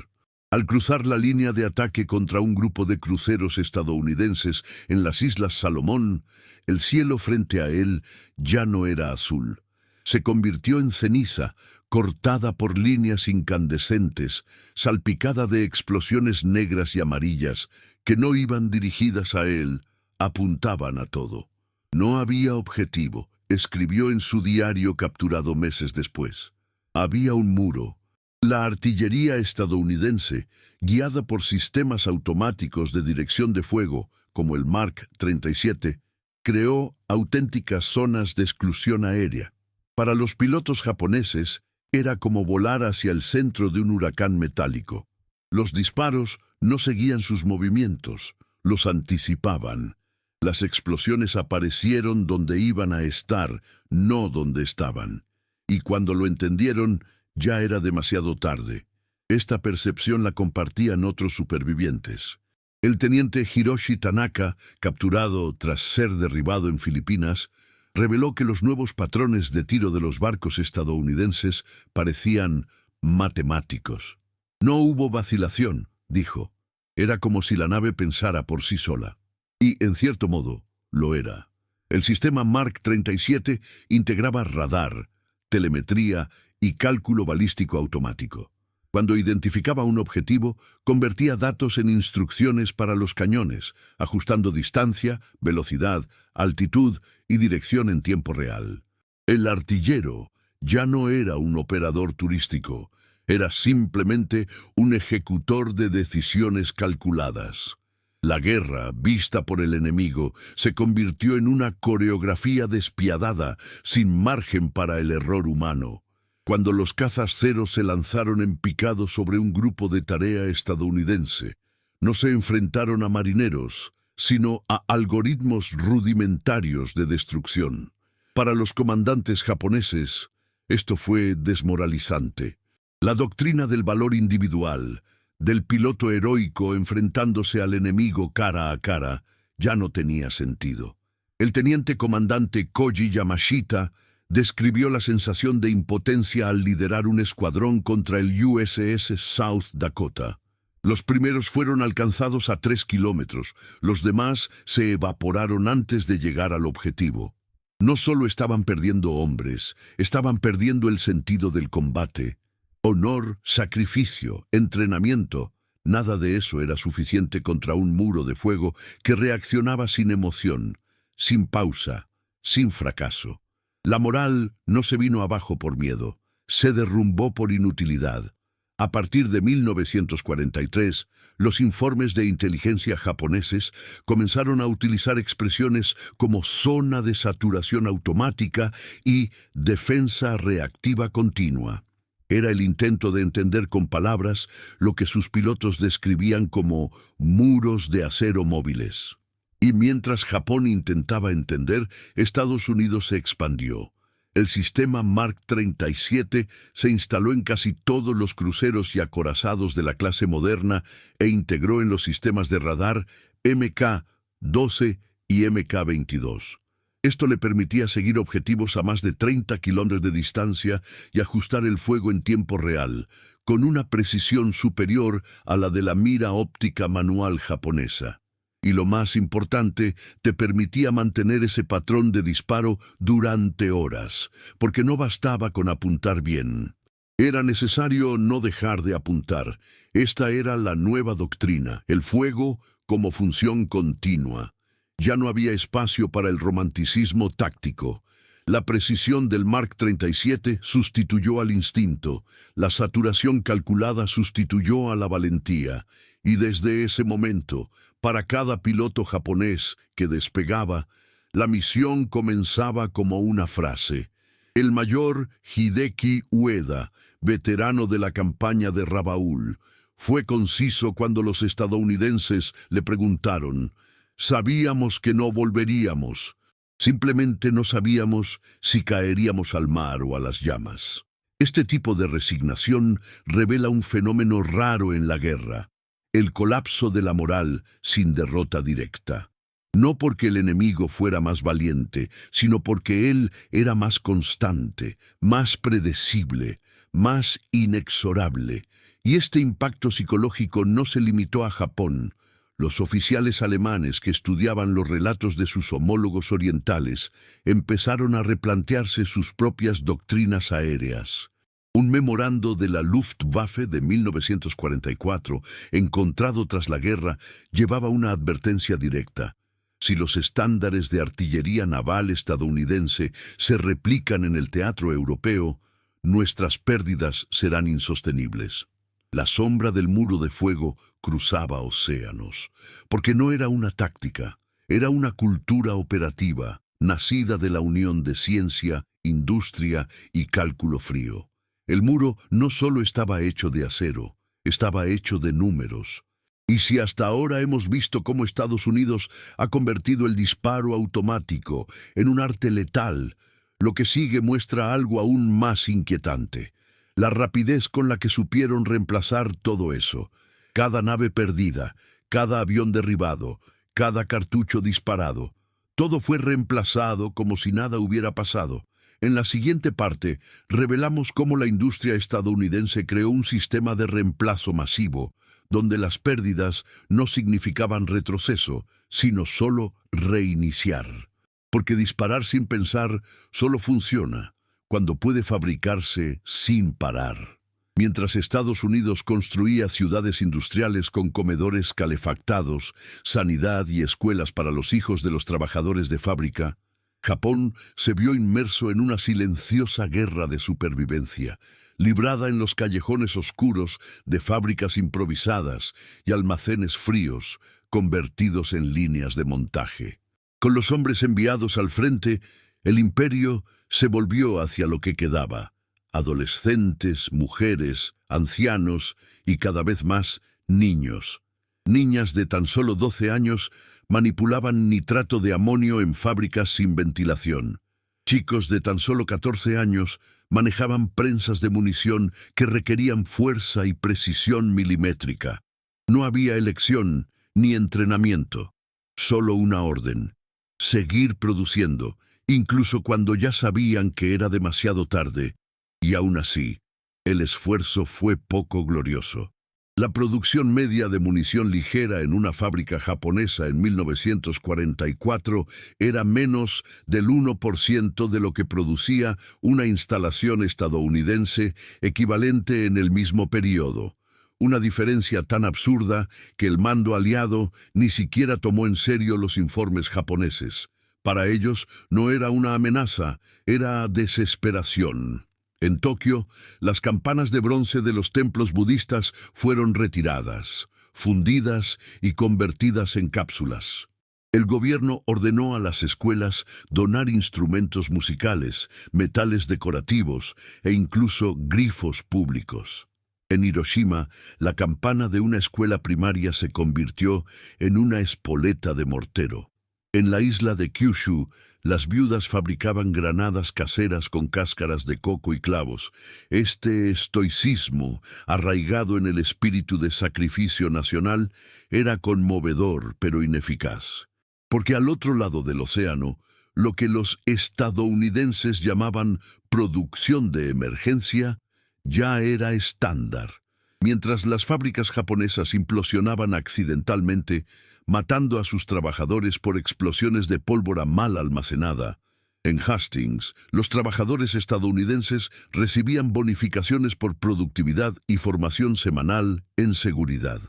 Al cruzar la línea de ataque contra un grupo de cruceros estadounidenses en las Islas Salomón, el cielo frente a él ya no era azul. Se convirtió en ceniza, cortada por líneas incandescentes, salpicada de explosiones negras y amarillas que no iban dirigidas a él, apuntaban a todo. No había objetivo, escribió en su diario capturado meses después. Había un muro. La artillería estadounidense, guiada por sistemas automáticos de dirección de fuego, como el Mark 37, creó auténticas zonas de exclusión aérea. Para los pilotos japoneses, era como volar hacia el centro de un huracán metálico. Los disparos no seguían sus movimientos, los anticipaban. Las explosiones aparecieron donde iban a estar, no donde estaban. Y cuando lo entendieron, ya era demasiado tarde. Esta percepción la compartían otros supervivientes. El teniente Hiroshi Tanaka, capturado tras ser derribado en Filipinas, reveló que los nuevos patrones de tiro de los barcos estadounidenses parecían matemáticos. No hubo vacilación, dijo. Era como si la nave pensara por sí sola. Y, en cierto modo, lo era. El sistema Mark 37 integraba radar, telemetría y cálculo balístico automático. Cuando identificaba un objetivo, convertía datos en instrucciones para los cañones, ajustando distancia, velocidad, altitud y dirección en tiempo real. El artillero ya no era un operador turístico, era simplemente un ejecutor de decisiones calculadas. La guerra, vista por el enemigo, se convirtió en una coreografía despiadada, sin margen para el error humano. Cuando los cazas Cero se lanzaron en picado sobre un grupo de tarea estadounidense, no se enfrentaron a marineros, sino a algoritmos rudimentarios de destrucción. Para los comandantes japoneses, esto fue desmoralizante. La doctrina del valor individual, del piloto heroico enfrentándose al enemigo cara a cara, ya no tenía sentido. El teniente comandante Koji Yamashita describió la sensación de impotencia al liderar un escuadrón contra el USS South Dakota. Los primeros fueron alcanzados a 3 kilómetros, los demás se evaporaron antes de llegar al objetivo. No solo estaban perdiendo hombres, estaban perdiendo el sentido del combate. Honor, sacrificio, entrenamiento, nada de eso era suficiente contra un muro de fuego que reaccionaba sin emoción, sin pausa, sin fracaso. La moral no se vino abajo por miedo, se derrumbó por inutilidad. A partir de 1943, los informes de inteligencia japoneses comenzaron a utilizar expresiones como zona de saturación automática y defensa reactiva continua. Era el intento de entender con palabras lo que sus pilotos describían como muros de acero móviles. Y mientras Japón intentaba entender, Estados Unidos se expandió. El sistema Mark 37 se instaló en casi todos los cruceros y acorazados de la clase moderna e integró en los sistemas de radar MK-12 y MK-22. Esto le permitía seguir objetivos a más de 30 kilómetros de distancia y ajustar el fuego en tiempo real, con una precisión superior a la de la mira óptica manual japonesa. Y lo más importante, te permitía mantener ese patrón de disparo durante horas, porque no bastaba con apuntar bien. Era necesario no dejar de apuntar. Esta era la nueva doctrina, el fuego como función continua. Ya no había espacio para el romanticismo táctico. La precisión del Mark 37 sustituyó al instinto, la saturación calculada sustituyó a la valentía, y desde ese momento, para cada piloto japonés que despegaba, la misión comenzaba como una frase. El mayor Hideki Ueda, veterano de la campaña de Rabaul, fue conciso cuando los estadounidenses le preguntaron: «Sabíamos que no volveríamos. Simplemente no sabíamos si caeríamos al mar o a las llamas». Este tipo de resignación revela un fenómeno raro en la guerra: el colapso de la moral sin derrota directa. No porque el enemigo fuera más valiente, sino porque él era más constante, más predecible, más inexorable. Y este impacto psicológico no se limitó a Japón. Los oficiales alemanes que estudiaban los relatos de sus homólogos orientales empezaron a replantearse sus propias doctrinas aéreas. Un memorando de la Luftwaffe de 1944, encontrado tras la guerra, llevaba una advertencia directa. Si los estándares de artillería naval estadounidense se replican en el teatro europeo, nuestras pérdidas serán insostenibles. La sombra del muro de fuego cruzaba océanos, porque no era una táctica, era una cultura operativa, nacida de la unión de ciencia, industria y cálculo frío. El muro no solo estaba hecho de acero, estaba hecho de números. Y si hasta ahora hemos visto cómo Estados Unidos ha convertido el disparo automático en un arte letal, lo que sigue muestra algo aún más inquietante: la rapidez con la que supieron reemplazar todo eso. Cada nave perdida, cada avión derribado, cada cartucho disparado, todo fue reemplazado como si nada hubiera pasado. En la siguiente parte, revelamos cómo la industria estadounidense creó un sistema de reemplazo masivo, donde las pérdidas no significaban retroceso, sino solo reiniciar. Porque disparar sin pensar solo funciona cuando puede fabricarse sin parar. Mientras Estados Unidos construía ciudades industriales con comedores calefactados, sanidad y escuelas para los hijos de los trabajadores de fábrica, Japón se vio inmerso en una silenciosa guerra de supervivencia, librada en los callejones oscuros de fábricas improvisadas y almacenes fríos, convertidos en líneas de montaje. Con los hombres enviados al frente, el imperio se volvió hacia lo que quedaba: adolescentes, mujeres, ancianos y cada vez más niños. Niñas de tan solo 12 años manipulaban nitrato de amonio en fábricas sin ventilación. Chicos de tan solo 14 años manejaban prensas de munición que requerían fuerza y precisión milimétrica. No había elección ni entrenamiento, solo una orden: seguir produciendo, incluso cuando ya sabían que era demasiado tarde. Y aún así, el esfuerzo fue poco glorioso. La producción media de munición ligera en una fábrica japonesa en 1944 era menos del 1% de lo que producía una instalación estadounidense equivalente en el mismo periodo. Una diferencia tan absurda que el mando aliado ni siquiera tomó en serio los informes japoneses. Para ellos no era una amenaza, era desesperación. En Tokio, las campanas de bronce de los templos budistas fueron retiradas, fundidas y convertidas en cápsulas. El gobierno ordenó a las escuelas donar instrumentos musicales, metales decorativos e incluso grifos públicos. En Hiroshima, la campana de una escuela primaria se convirtió en una espoleta de mortero. En la isla de Kyushu, las viudas fabricaban granadas caseras con cáscaras de coco y clavos. Este estoicismo, arraigado en el espíritu de sacrificio nacional, era conmovedor pero ineficaz. Porque al otro lado del océano, lo que los estadounidenses llamaban producción de emergencia ya era estándar. Mientras las fábricas japonesas implosionaban accidentalmente, matando a sus trabajadores por explosiones de pólvora mal almacenada, en Hastings, los trabajadores estadounidenses recibían bonificaciones por productividad y formación semanal en seguridad.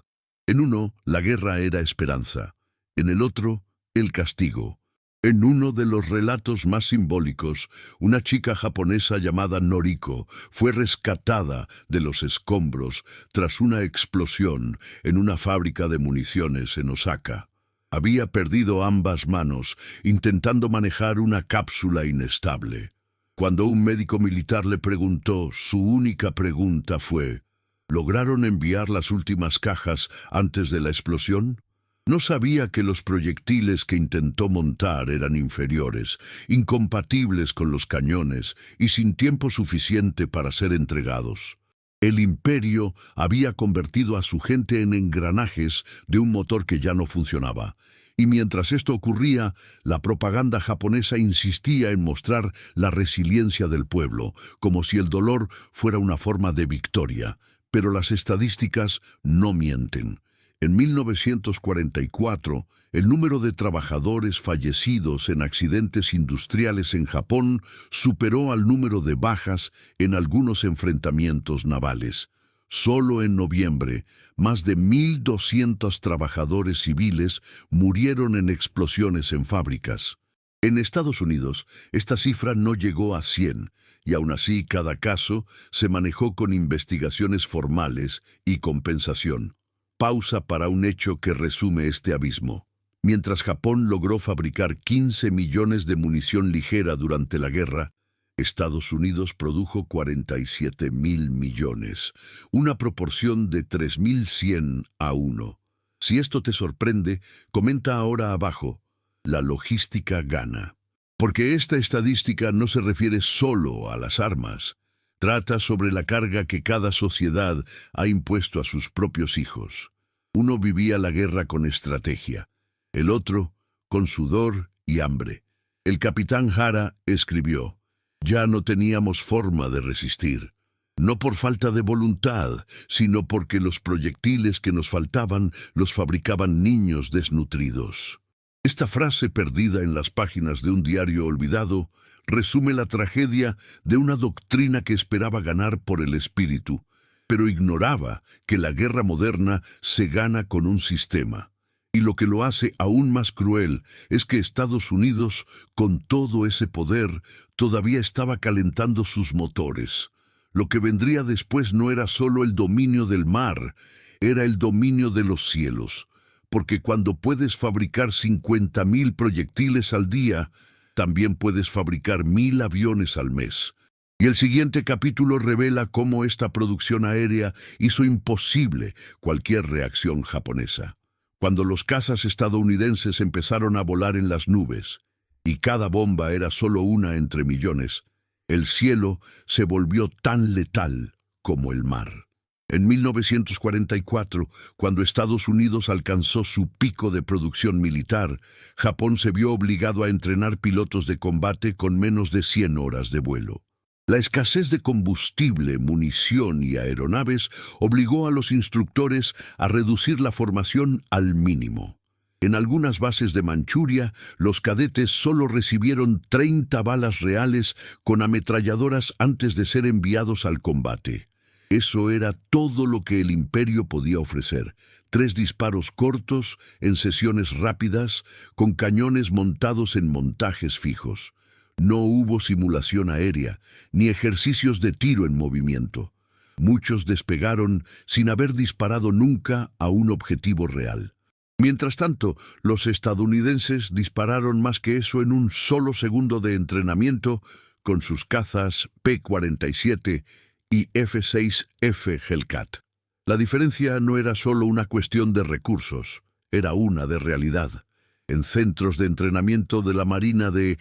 En uno, la guerra era esperanza; en el otro, el castigo. En uno de los relatos más simbólicos, una chica japonesa llamada Noriko fue rescatada de los escombros tras una explosión en una fábrica de municiones en Osaka. Había perdido ambas manos intentando manejar una cápsula inestable. Cuando un médico militar le preguntó, su única pregunta fue: ¿lograron enviar las últimas cajas antes de la explosión? No sabía que los proyectiles que intentó montar eran inferiores, incompatibles con los cañones y sin tiempo suficiente para ser entregados. El imperio había convertido a su gente en engranajes de un motor que ya no funcionaba. Y mientras esto ocurría, la propaganda japonesa insistía en mostrar la resiliencia del pueblo, como si el dolor fuera una forma de victoria. Pero las estadísticas no mienten. En 1944, el número de trabajadores fallecidos en accidentes industriales en Japón superó al número de bajas en algunos enfrentamientos navales. Solo en noviembre, más de 1.200 trabajadores civiles murieron en explosiones en fábricas. En Estados Unidos, esta cifra no llegó a 100, y aún así cada caso se manejó con investigaciones formales y compensación. Pausa para un hecho que resume este abismo. Mientras Japón logró fabricar 15 millones de munición ligera durante la guerra, Estados Unidos produjo 47.000 millones, una proporción de 3.100 a 1. Si esto te sorprende, comenta ahora abajo. La logística gana. Porque esta estadística no se refiere solo a las armas. Trata sobre la carga que cada sociedad ha impuesto a sus propios hijos. Uno vivía la guerra con estrategia, el otro con sudor y hambre. El capitán Hara escribió: ya no teníamos forma de resistir, no por falta de voluntad, sino porque los proyectiles que nos faltaban los fabricaban niños desnutridos. Esta frase perdida en las páginas de un diario olvidado resume la tragedia de una doctrina que esperaba ganar por el espíritu, pero ignoraba que la guerra moderna se gana con un sistema. Y lo que lo hace aún más cruel es que Estados Unidos, con todo ese poder, todavía estaba calentando sus motores. Lo que vendría después no era solo el dominio del mar, era el dominio de los cielos. Porque cuando puedes fabricar 50.000 proyectiles al día, también puedes fabricar 1.000 aviones al mes. Y el siguiente capítulo revela cómo esta producción aérea hizo imposible cualquier reacción japonesa. Cuando los cazas estadounidenses empezaron a volar en las nubes, y cada bomba era solo una entre millones, el cielo se volvió tan letal como el mar. En 1944, cuando Estados Unidos alcanzó su pico de producción militar, Japón se vio obligado a entrenar pilotos de combate con menos de 100 horas de vuelo. La escasez de combustible, munición y aeronaves obligó a los instructores a reducir la formación al mínimo. En algunas bases de Manchuria, los cadetes solo recibieron 30 balas reales con ametralladoras antes de ser enviados al combate. Eso era todo lo que el imperio podía ofrecer. 3 disparos cortos, en sesiones rápidas, con cañones montados en montajes fijos. No hubo simulación aérea, ni ejercicios de tiro en movimiento. Muchos despegaron sin haber disparado nunca a un objetivo real. Mientras tanto, los estadounidenses dispararon más que eso en un solo segundo de entrenamiento con sus cazas P-47 y F-6F Hellcat. La diferencia no era solo una cuestión de recursos, era una de realidad. En centros de entrenamiento de la Marina de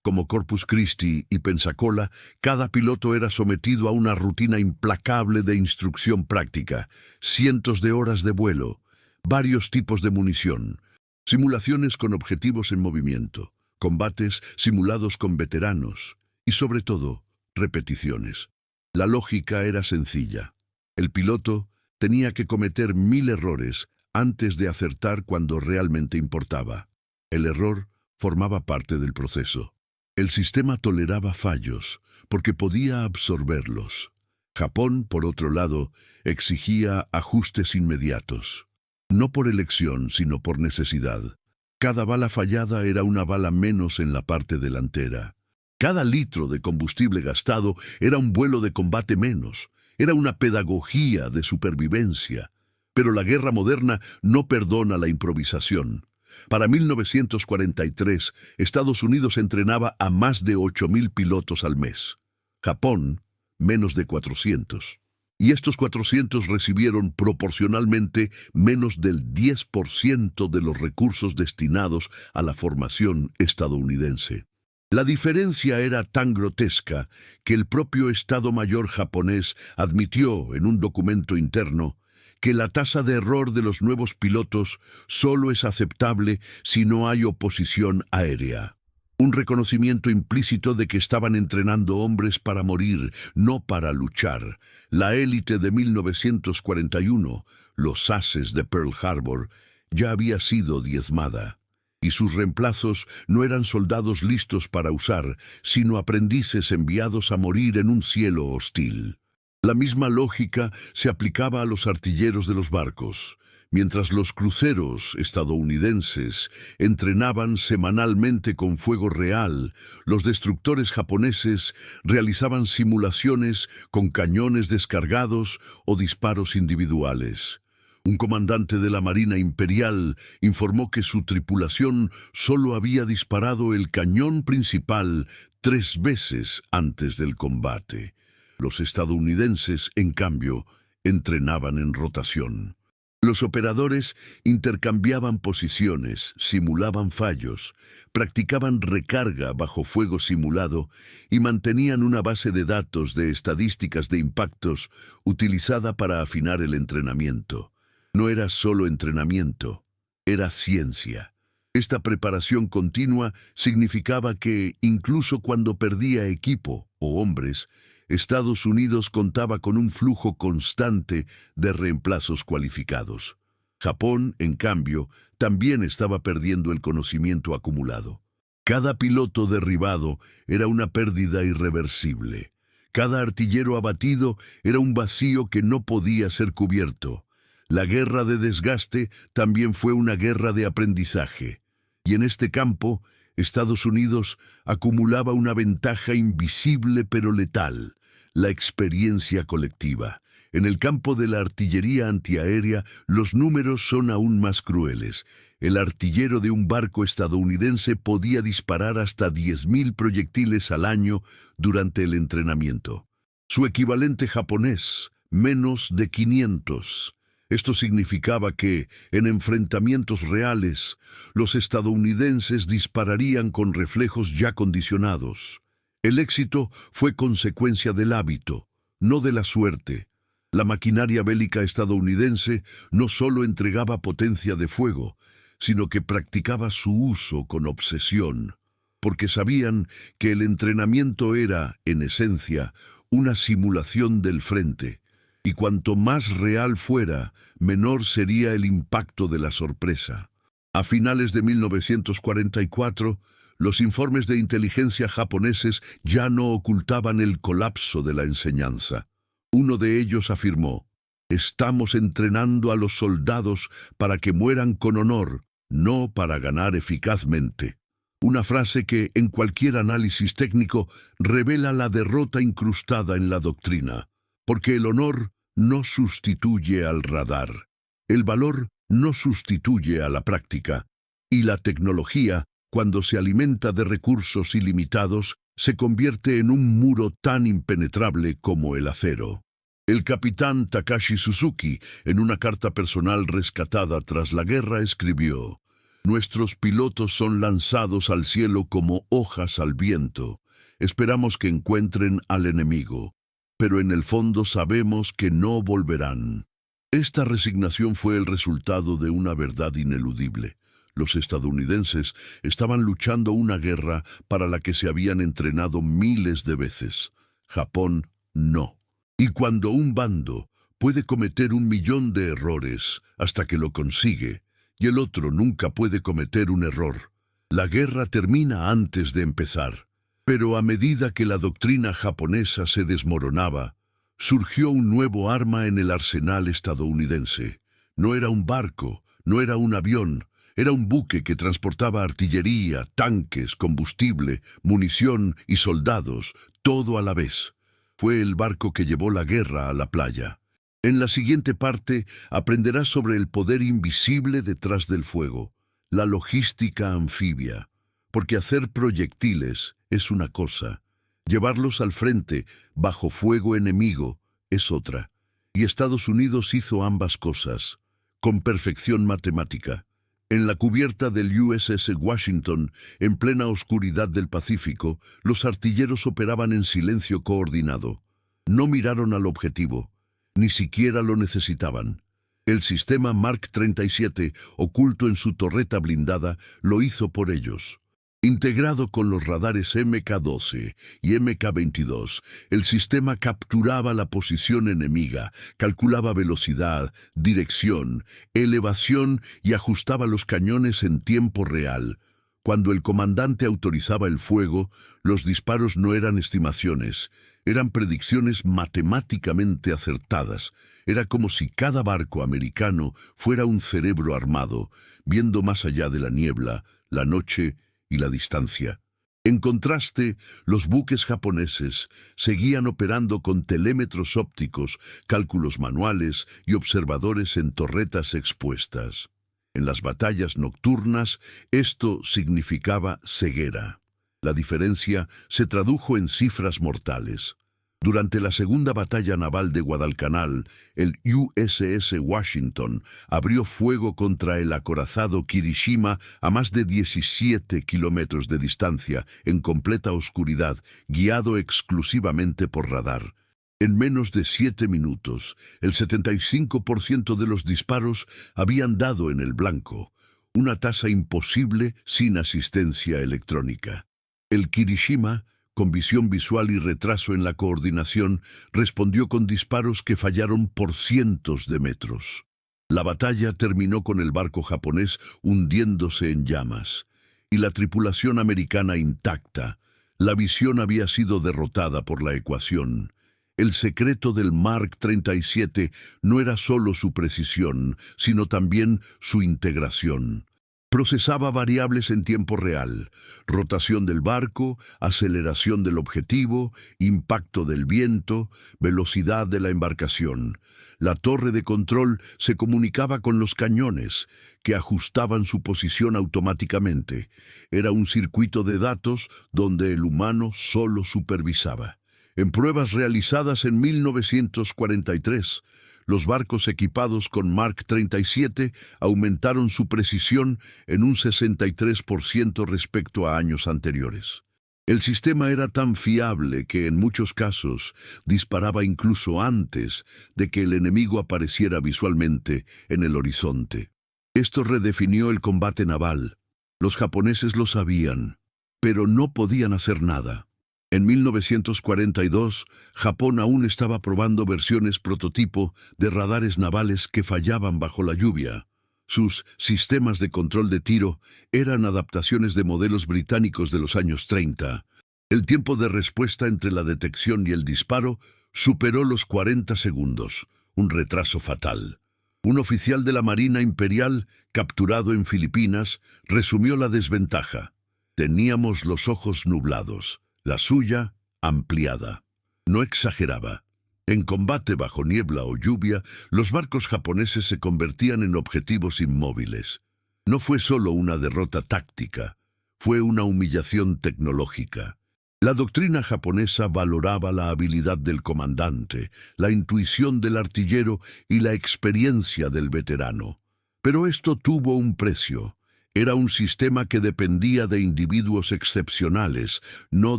como Corpus Christi y Pensacola, cada piloto era sometido a una rutina implacable de instrucción práctica, cientos de horas de vuelo, varios tipos de munición, simulaciones con objetivos en movimiento, combates simulados con veteranos y, sobre todo, repeticiones. La lógica era sencilla. El piloto tenía que cometer 1.000 errores antes de acertar cuando realmente importaba. El error formaba parte del proceso. El sistema toleraba fallos porque podía absorberlos. Japón, por otro lado, exigía ajustes inmediatos. No por elección, sino por necesidad. Cada bala fallada era una bala menos en la parte delantera. Cada litro de combustible gastado era un vuelo de combate menos. Era una pedagogía de supervivencia. Pero la guerra moderna no perdona la improvisación. Para 1943, Estados Unidos entrenaba a más de 8.000 pilotos al mes. Japón, menos de 400. Y estos 400 recibieron proporcionalmente menos del 10% de los recursos destinados a la formación estadounidense. La diferencia era tan grotesca que el propio Estado Mayor japonés admitió en un documento interno que la tasa de error de los nuevos pilotos solo es aceptable si no hay oposición aérea. Un reconocimiento implícito de que estaban entrenando hombres para morir, no para luchar. La élite de 1941, los ases de Pearl Harbor, ya había sido diezmada. Y sus reemplazos no eran soldados listos para usar, sino aprendices enviados a morir en un cielo hostil. La misma lógica se aplicaba a los artilleros de los barcos. Mientras los cruceros estadounidenses entrenaban semanalmente con fuego real, los destructores japoneses realizaban simulaciones con cañones descargados o disparos individuales. Un comandante de la Marina Imperial informó que su tripulación solo había disparado el cañón principal 3 veces antes del combate. Los estadounidenses, en cambio, entrenaban en rotación. Los operadores intercambiaban posiciones, simulaban fallos, practicaban recarga bajo fuego simulado y mantenían una base de datos de estadísticas de impactos utilizada para afinar el entrenamiento. No era solo entrenamiento, era ciencia. Esta preparación continua significaba que, incluso cuando perdía equipo o hombres, Estados Unidos contaba con un flujo constante de reemplazos cualificados. Japón, en cambio, también estaba perdiendo el conocimiento acumulado. Cada piloto derribado era una pérdida irreversible. Cada artillero abatido era un vacío que no podía ser cubierto. La guerra de desgaste también fue una guerra de aprendizaje. Y en este campo, Estados Unidos acumulaba una ventaja invisible pero letal: la experiencia colectiva. En el campo de la artillería antiaérea, los números son aún más crueles. El artillero de un barco estadounidense podía disparar hasta 10.000 proyectiles al año durante el entrenamiento. Su equivalente japonés, menos de 500. Esto significaba que, en enfrentamientos reales, los estadounidenses dispararían con reflejos ya condicionados. El éxito fue consecuencia del hábito, no de la suerte. La maquinaria bélica estadounidense no solo entregaba potencia de fuego, sino que practicaba su uso con obsesión, porque sabían que el entrenamiento era, en esencia, una simulación del frente. Y cuanto más real fuera, menor sería el impacto de la sorpresa. A finales de 1944, los informes de inteligencia japoneses ya no ocultaban el colapso de la enseñanza. Uno de ellos afirmó: «Estamos entrenando a los soldados para que mueran con honor, no para ganar eficazmente». Una frase que, en cualquier análisis técnico, revela la derrota incrustada en la doctrina. Porque el honor no sustituye al radar. El valor no sustituye a la práctica. Y la tecnología, cuando se alimenta de recursos ilimitados, se convierte en un muro tan impenetrable como el acero. El capitán Takashi Suzuki, en una carta personal rescatada tras la guerra, escribió: «Nuestros pilotos son lanzados al cielo como hojas al viento. Esperamos que encuentren al enemigo, pero en el fondo sabemos que no volverán». Esta resignación fue el resultado de una verdad ineludible. Los estadounidenses estaban luchando una guerra para la que se habían entrenado miles de veces. Japón no. Y cuando un bando puede cometer 1.000.000 de errores hasta que lo consigue, y el otro nunca puede cometer un error, la guerra termina antes de empezar. Pero a medida que la doctrina japonesa se desmoronaba, surgió un nuevo arma en el arsenal estadounidense. No era un barco, no era un avión, era un buque que transportaba artillería, tanques, combustible, munición y soldados, todo a la vez. Fue el barco que llevó la guerra a la playa. En la siguiente parte aprenderás sobre el poder invisible detrás del fuego, la logística anfibia. Porque hacer proyectiles es una cosa, llevarlos al frente, bajo fuego enemigo, es otra. Y Estados Unidos hizo ambas cosas, con perfección matemática. En la cubierta del USS Washington, en plena oscuridad del Pacífico, los artilleros operaban en silencio coordinado. No miraron al objetivo, ni siquiera lo necesitaban. El sistema Mark 37, oculto en su torreta blindada, lo hizo por ellos. Integrado con los radares MK-12 y MK-22, el sistema capturaba la posición enemiga, calculaba velocidad, dirección, elevación y ajustaba los cañones en tiempo real. Cuando el comandante autorizaba el fuego, los disparos no eran estimaciones, eran predicciones matemáticamente acertadas. Era como si cada barco americano fuera un cerebro armado, viendo más allá de la niebla, la noche y la distancia. En contraste, los buques japoneses seguían operando con telémetros ópticos, cálculos manuales y observadores en torretas expuestas. En las batallas nocturnas, esto significaba ceguera. La diferencia se tradujo en cifras mortales. Durante la segunda batalla naval de Guadalcanal, el USS Washington abrió fuego contra el acorazado Kirishima a más de 17 kilómetros de distancia, en completa oscuridad, guiado exclusivamente por radar. En menos de 7 minutos, el 75% de los disparos habían dado en el blanco, una tasa imposible sin asistencia electrónica. El Kirishima, con visión visual y retraso en la coordinación, respondió con disparos que fallaron por cientos de metros. La batalla terminó con el barco japonés hundiéndose en llamas, y la tripulación americana intacta. La visión había sido derrotada por la ecuación. El secreto del Mark 37 no era solo su precisión, sino también su integración. Procesaba variables en tiempo real: rotación del barco, aceleración del objetivo, impacto del viento, velocidad de la embarcación. La torre de control se comunicaba con los cañones, que ajustaban su posición automáticamente. Era un circuito de datos donde el humano solo supervisaba. En pruebas realizadas en 1943, los barcos equipados con Mark 37 aumentaron su precisión en un 63% respecto a años anteriores. El sistema era tan fiable que en muchos casos disparaba incluso antes de que el enemigo apareciera visualmente en el horizonte. Esto redefinió el combate naval. Los japoneses lo sabían, pero no podían hacer nada. En 1942, Japón aún estaba probando versiones prototipo de radares navales que fallaban bajo la lluvia. Sus sistemas de control de tiro eran adaptaciones de modelos británicos de los años 30. El tiempo de respuesta entre la detección y el disparo superó los 40 segundos, un retraso fatal. Un oficial de la Marina Imperial, capturado en Filipinas, resumió la desventaja. Teníamos los ojos nublados. La suya, ampliada. No exageraba. En combate bajo niebla o lluvia, los barcos japoneses se convertían en objetivos inmóviles. No fue solo una derrota táctica, fue una humillación tecnológica. La doctrina japonesa valoraba la habilidad del comandante, la intuición del artillero y la experiencia del veterano. Pero esto tuvo un precio. Era un sistema que dependía de individuos excepcionales, no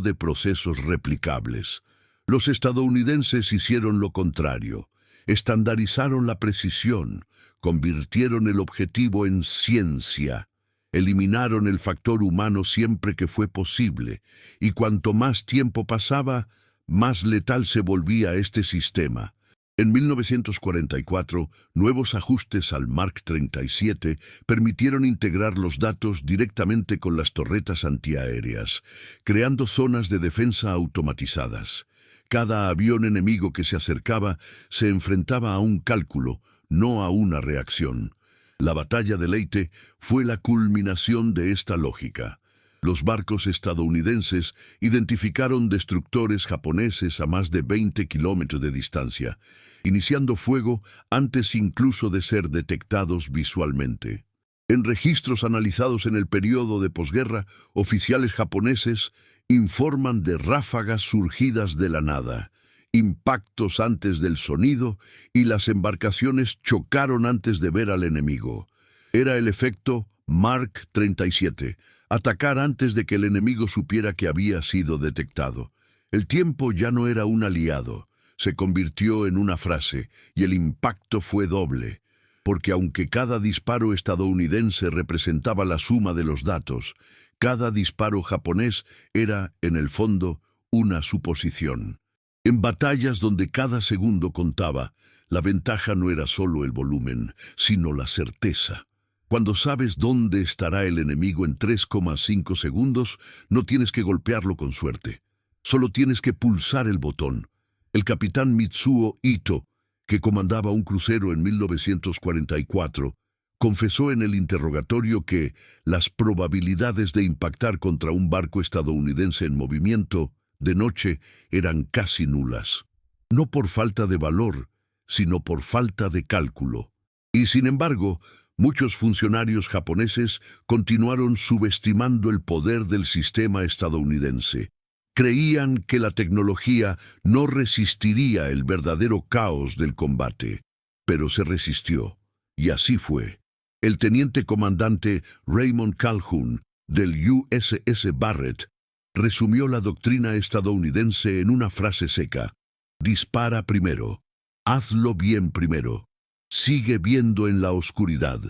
de procesos replicables. Los estadounidenses hicieron lo contrario. Estandarizaron la precisión, convirtieron el objetivo en ciencia, eliminaron el factor humano siempre que fue posible, y cuanto más tiempo pasaba, más letal se volvía este sistema. En 1944, nuevos ajustes al Mark 37 permitieron integrar los datos directamente con las torretas antiaéreas, creando zonas de defensa automatizadas. Cada avión enemigo que se acercaba se enfrentaba a un cálculo, no a una reacción. La batalla de Leyte fue la culminación de esta lógica. Los barcos estadounidenses identificaron destructores japoneses a más de 20 kilómetros de distancia, iniciando fuego antes incluso de ser detectados visualmente. En registros analizados en el periodo de posguerra, oficiales japoneses informan de ráfagas surgidas de la nada, impactos antes del sonido, y las embarcaciones chocaron antes de ver al enemigo. Era el efecto Mark 37. Atacar antes de que el enemigo supiera que había sido detectado. El tiempo ya no era un aliado, se convirtió en una frase, y el impacto fue doble, porque aunque cada disparo estadounidense representaba la suma de los datos, cada disparo japonés era, en el fondo, una suposición. En batallas donde cada segundo contaba, la ventaja no era solo el volumen, sino la certeza. Cuando sabes dónde estará el enemigo en 3,5 segundos, no tienes que golpearlo con suerte. Solo tienes que pulsar el botón. El capitán Mitsuo Ito, que comandaba un crucero en 1944, confesó en el interrogatorio que las probabilidades de impactar contra un barco estadounidense en movimiento de noche eran casi nulas. No por falta de valor, sino por falta de cálculo. Y sin embargo, muchos funcionarios japoneses continuaron subestimando el poder del sistema estadounidense. Creían que la tecnología no resistiría el verdadero caos del combate, pero se resistió, y así fue. El teniente comandante Raymond Calhoun, del USS Barrett, resumió la doctrina estadounidense en una frase seca: dispara primero, hazlo bien primero, sigue viendo en la oscuridad.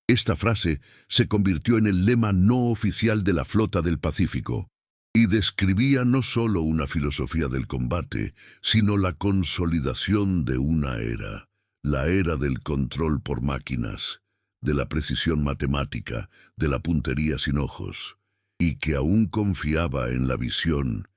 Esta frase se convirtió en el lema no oficial de la Flota del Pacífico, y describía no solo una filosofía del combate, sino la consolidación de una era, la era del control por máquinas, de la precisión matemática, de la puntería sin ojos, y que aún confiaba en la visión.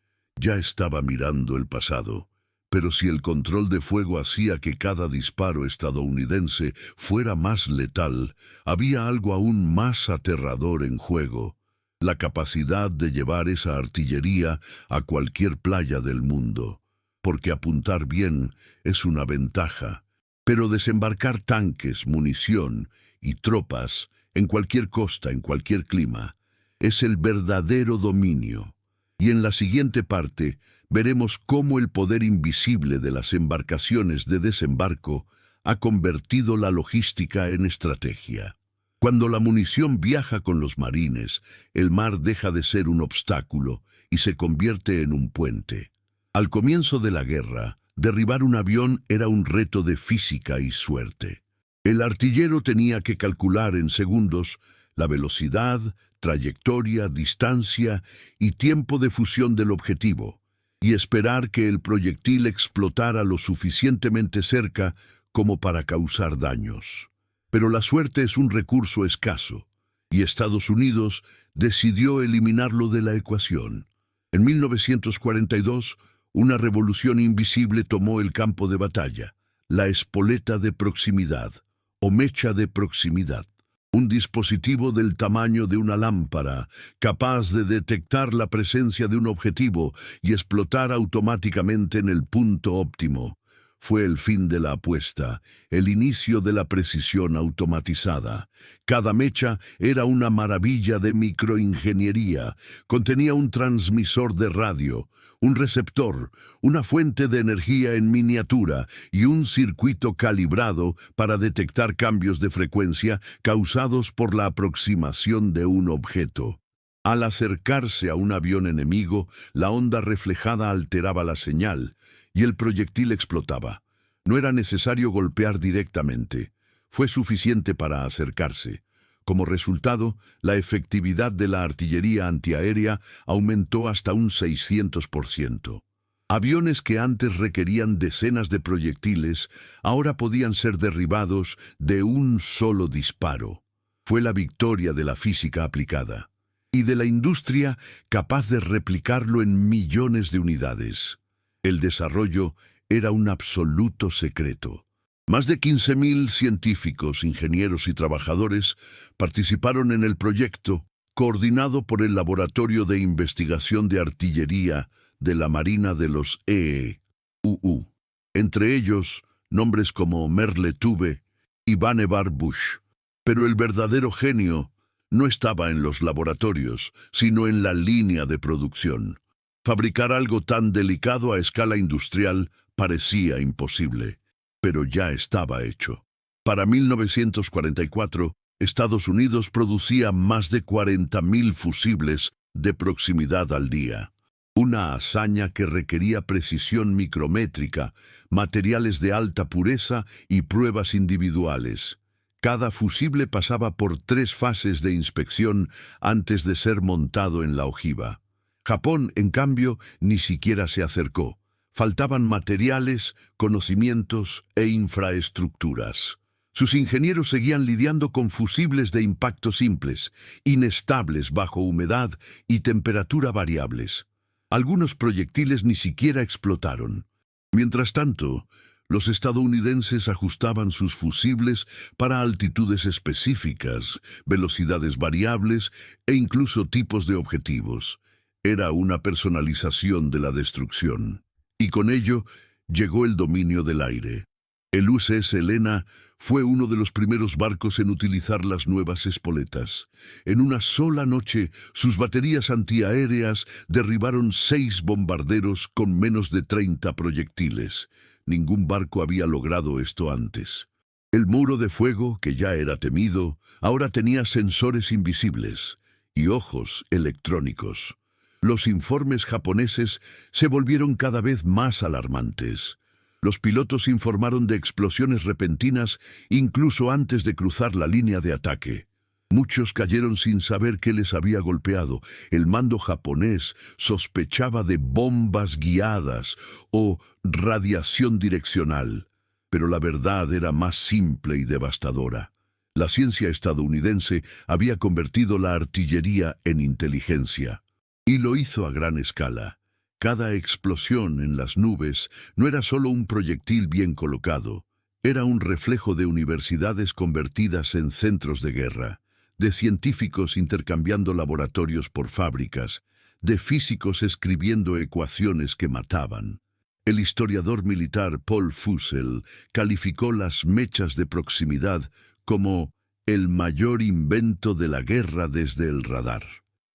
Ya estaba mirando el pasado, pero si el control de fuego hacía que cada disparo estadounidense fuera más letal, había algo aún más aterrador en juego: la capacidad de llevar esa artillería a cualquier playa del mundo, porque apuntar bien es una ventaja, pero desembarcar tanques, munición y tropas en cualquier costa, en cualquier clima, es el verdadero dominio. Y en la siguiente parte veremos cómo el poder invisible de las embarcaciones de desembarco ha convertido la logística en estrategia. Cuando la munición viaja con los marines, el mar deja de ser un obstáculo y se convierte en un puente. Al comienzo de la guerra, derribar un avión era un reto de física y suerte. El artillero tenía que calcular en segundos la velocidad, trayectoria, distancia y tiempo de fusión del objetivo, y esperar que el proyectil explotara lo suficientemente cerca como para causar daños. Pero la suerte es un recurso escaso, y Estados Unidos decidió eliminarlo de la ecuación. En 1942, una revolución invisible tomó el campo de batalla: la espoleta de proximidad, o mecha de proximidad. Un dispositivo del tamaño de una lámpara, capaz de detectar la presencia de un objetivo y explotar automáticamente en el punto óptimo. Fue el fin de la apuesta, el inicio de la precisión automatizada. Cada mecha era una maravilla de microingeniería. Contenía un transmisor de radio, un receptor, una fuente de energía en miniatura y un circuito calibrado para detectar cambios de frecuencia causados por la aproximación de un objeto. Al acercarse a un avión enemigo, la onda reflejada alteraba la señal y el proyectil explotaba. No era necesario golpear directamente. Fue suficiente para acercarse. Como resultado, la efectividad de la artillería antiaérea aumentó hasta un 600%. Aviones que antes requerían decenas de proyectiles, ahora podían ser derribados de un solo disparo. Fue la victoria de la física aplicada y de la industria capaz de replicarlo en millones de unidades. El desarrollo era un absoluto secreto. Más de 15.000 científicos, ingenieros y trabajadores participaron en el proyecto, coordinado por el Laboratorio de Investigación de Artillería de la Marina de los EEUU. Entre ellos, nombres como Merle Tube y Vannevar Bush. Pero el verdadero genio no estaba en los laboratorios, sino en la línea de producción. Fabricar algo tan delicado a escala industrial parecía imposible, pero ya estaba hecho. Para 1944, Estados Unidos producía más de 40.000 fusibles de proximidad al día. Una hazaña que requería precisión micrométrica, materiales de alta pureza y pruebas individuales. Cada fusible pasaba por 3 fases de inspección antes de ser montado en la ojiva. Japón, en cambio, ni siquiera se acercó. Faltaban materiales, conocimientos e infraestructuras. Sus ingenieros seguían lidiando con fusibles de impacto simples, inestables bajo humedad y temperatura variables. Algunos proyectiles ni siquiera explotaron. Mientras tanto, los estadounidenses ajustaban sus fusibles para altitudes específicas, velocidades variables e incluso tipos de objetivos. Era una personalización de la destrucción. Y con ello llegó el dominio del aire. El USS Helena fue uno de los primeros barcos en utilizar las nuevas espoletas. En una sola noche, sus baterías antiaéreas derribaron 6 bombarderos con menos de 30 proyectiles. Ningún barco había logrado esto antes. El muro de fuego, que ya era temido, ahora tenía sensores invisibles y ojos electrónicos. Los informes japoneses se volvieron cada vez más alarmantes. Los pilotos informaron de explosiones repentinas incluso antes de cruzar la línea de ataque. Muchos cayeron sin saber qué les había golpeado. El mando japonés sospechaba de bombas guiadas o radiación direccional, pero la verdad era más simple y devastadora. La ciencia estadounidense había convertido la artillería en inteligencia, y lo hizo a gran escala. Cada explosión en las nubes no era solo un proyectil bien colocado, era un reflejo de universidades convertidas en centros de guerra, de científicos intercambiando laboratorios por fábricas, de físicos escribiendo ecuaciones que mataban. El historiador militar Paul Fussell calificó las mechas de proximidad como el mayor invento de la guerra desde el radar.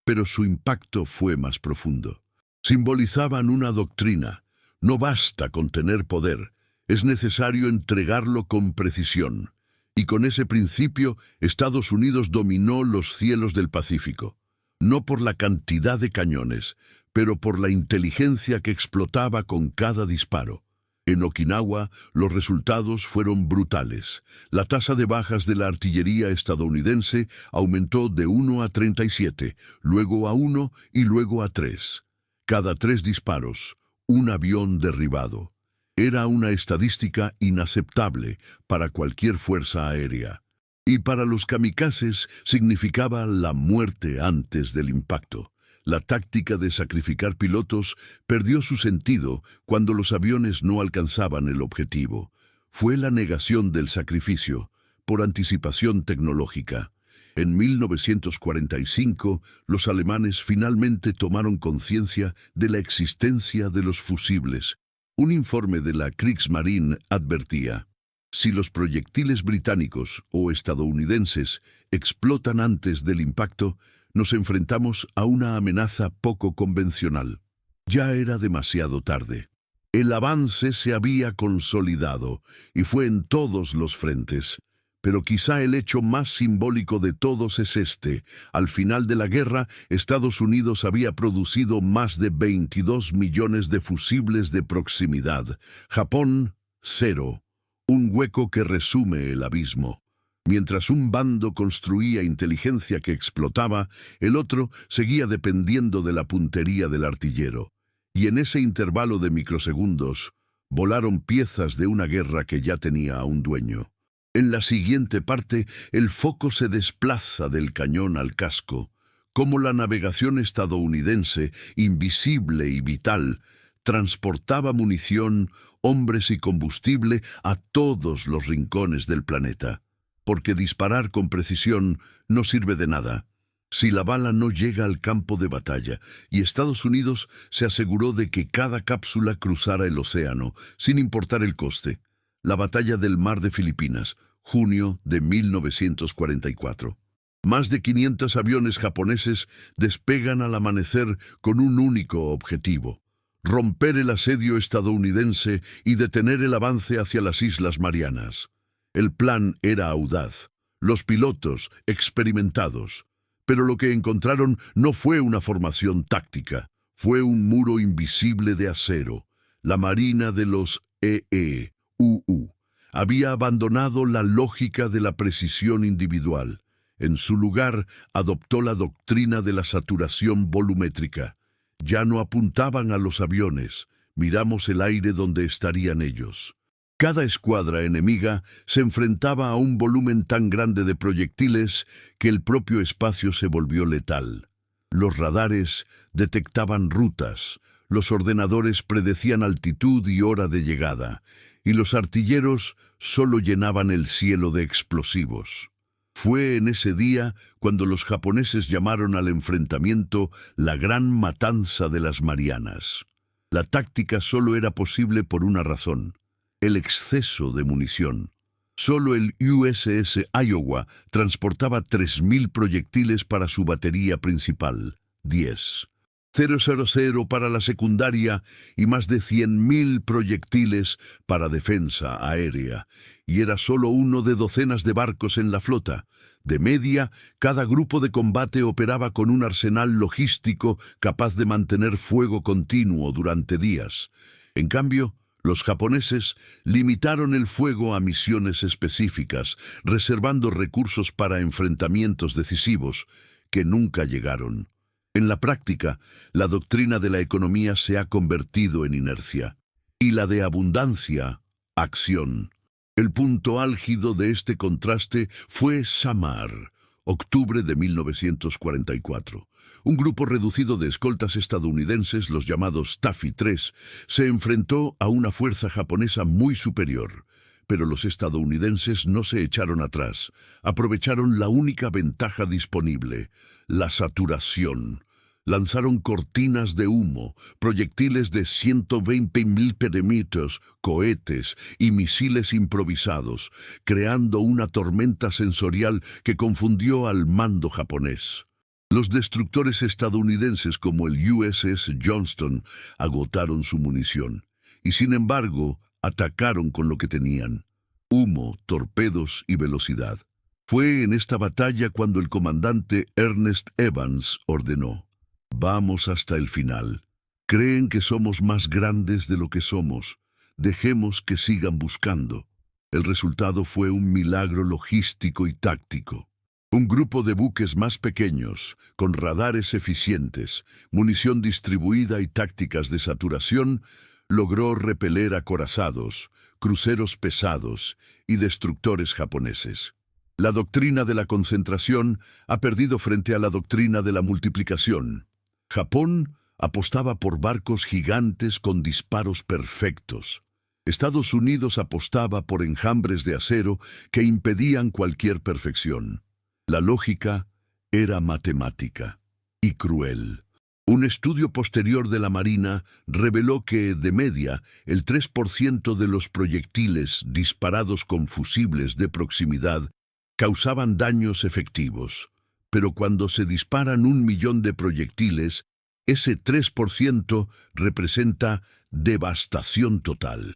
Pero su impacto fue más profundo. Simbolizaban una doctrina. No basta con tener poder, es necesario entregarlo con precisión. Y con ese principio, Estados Unidos dominó los cielos del Pacífico. No por la cantidad de cañones, pero por la inteligencia que explotaba con cada disparo. En Okinawa, los resultados fueron brutales. La tasa de bajas de la artillería estadounidense aumentó de 1 a 37, luego a 1 y luego a 3. Cada 3 disparos, un avión derribado. Era una estadística inaceptable para cualquier fuerza aérea. Y para los kamikazes significaba la muerte antes del impacto. La táctica de sacrificar pilotos perdió su sentido cuando los aviones no alcanzaban el objetivo. Fue la negación del sacrificio, por anticipación tecnológica. En 1945, los alemanes finalmente tomaron conciencia de la existencia de los fusibles. Un informe de la Kriegsmarine advertía: si los proyectiles británicos o estadounidenses explotan antes del impacto, nos enfrentamos a una amenaza poco convencional. Ya era demasiado tarde. El avance se había consolidado y fue en todos los frentes. Pero quizá el hecho más simbólico de todos es este. Al final de la guerra, Estados Unidos había producido más de 22 millones de fusibles de proximidad. Japón, 0. Un hueco que resume el abismo. Mientras un bando construía inteligencia que explotaba, el otro seguía dependiendo de la puntería del artillero. Y en ese intervalo de microsegundos, volaron piezas de una guerra que ya tenía a un dueño. En la siguiente parte, el foco se desplaza del cañón al casco, como la navegación estadounidense, invisible y vital, transportaba munición, hombres y combustible a todos los rincones del planeta. Porque disparar con precisión no sirve de nada si la bala no llega al campo de batalla, y Estados Unidos se aseguró de que cada cápsula cruzara el océano, sin importar el coste. La batalla del Mar de Filipinas, junio de 1944. Más de 500 aviones japoneses despegan al amanecer con un único objetivo: romper el asedio estadounidense y detener el avance hacia las Islas Marianas. El plan era audaz, los pilotos experimentados, pero lo que encontraron no fue una formación táctica, fue un muro invisible de acero. La Marina de los EEUU había abandonado la lógica de la precisión individual. En su lugar, adoptó la doctrina de la saturación volumétrica. Ya no apuntaban a los aviones, miramos el aire donde estarían ellos. Cada escuadra enemiga se enfrentaba a un volumen tan grande de proyectiles que el propio espacio se volvió letal. Los radares detectaban rutas, los ordenadores predecían altitud y hora de llegada, y los artilleros solo llenaban el cielo de explosivos. Fue en ese día cuando los japoneses llamaron al enfrentamiento la Gran Matanza de las Marianas. La táctica solo era posible por una razón: el exceso de munición. Solo el USS Iowa transportaba 3.000 proyectiles para su batería principal, 10. 000 para la secundaria y más de 100.000 proyectiles para defensa aérea. Y era solo uno de docenas de barcos en la flota. De media, cada grupo de combate operaba con un arsenal logístico capaz de mantener fuego continuo durante días. En cambio, los japoneses limitaron el fuego a misiones específicas, reservando recursos para enfrentamientos decisivos que nunca llegaron. En la práctica, la doctrina de la economía se ha convertido en inercia, y la de abundancia, acción. El punto álgido de este contraste fue Samar, octubre de 1944. Un grupo reducido de escoltas estadounidenses, los llamados Taffy 3, se enfrentó a una fuerza japonesa muy superior. Pero los estadounidenses no se echaron atrás. Aprovecharon la única ventaja disponible: la saturación. Lanzaron cortinas de humo, proyectiles de 120.000 perímetros, cohetes y misiles improvisados, creando una tormenta sensorial que confundió al mando japonés. Los destructores estadounidenses como el USS Johnston agotaron su munición y, sin embargo, atacaron con lo que tenían: humo, torpedos y velocidad. Fue en esta batalla cuando el comandante Ernest Evans ordenó: «Vamos hasta el final. Creen que somos más grandes de lo que somos. Dejemos que sigan buscando». El resultado fue un milagro logístico y táctico. Un grupo de buques más pequeños, con radares eficientes, munición distribuida y tácticas de saturación, logró repeler acorazados, cruceros pesados y destructores japoneses. La doctrina de la concentración ha perdido frente a la doctrina de la multiplicación. Japón apostaba por barcos gigantes con disparos perfectos. Estados Unidos apostaba por enjambres de acero que impedían cualquier perfección. La lógica era matemática y cruel. Un estudio posterior de la Marina reveló que, de media, el 3% de los proyectiles disparados con fusibles de proximidad causaban daños efectivos. Pero cuando se disparan 1.000.000 de proyectiles, ese 3% representa devastación total.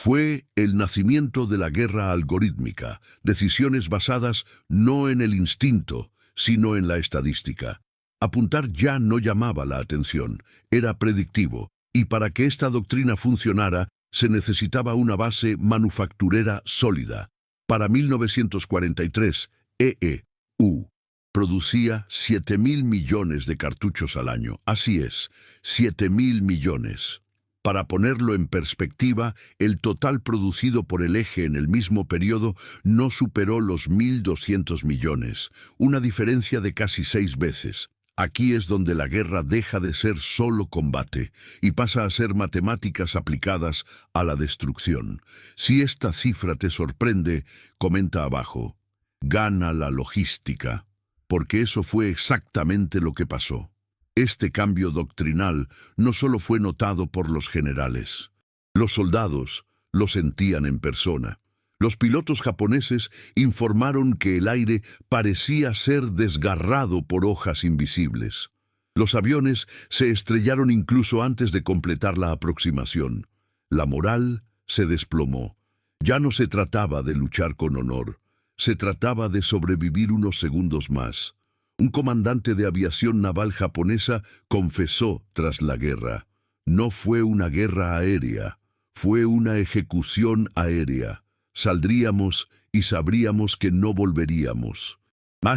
Fue el nacimiento de la guerra algorítmica, decisiones basadas no en el instinto, sino en la estadística. Apuntar ya no llamaba la atención, era predictivo, y para que esta doctrina funcionara, se necesitaba una base manufacturera sólida. Para 1943, EEU producía 7.000 millones de cartuchos al año. Así es, 7.000 millones. Para ponerlo en perspectiva, el total producido por el eje en el mismo periodo no superó los 1.200 millones, una diferencia de casi 6 veces. Aquí es donde la guerra deja de ser solo combate y pasa a ser matemáticas aplicadas a la destrucción. Si esta cifra te sorprende, comenta abajo: gana la logística, porque eso fue exactamente lo que pasó. Este cambio doctrinal no solo fue notado por los generales. Los soldados lo sentían en persona. Los pilotos japoneses informaron que el aire parecía ser desgarrado por hojas invisibles. Los aviones se estrellaron incluso antes de completar la aproximación. La moral se desplomó. Ya no se trataba de luchar con honor. Se trataba de sobrevivir unos segundos más. Un comandante de aviación naval japonesa confesó tras la guerra: no fue una guerra aérea, fue una ejecución aérea. Saldríamos y sabríamos que no volveríamos.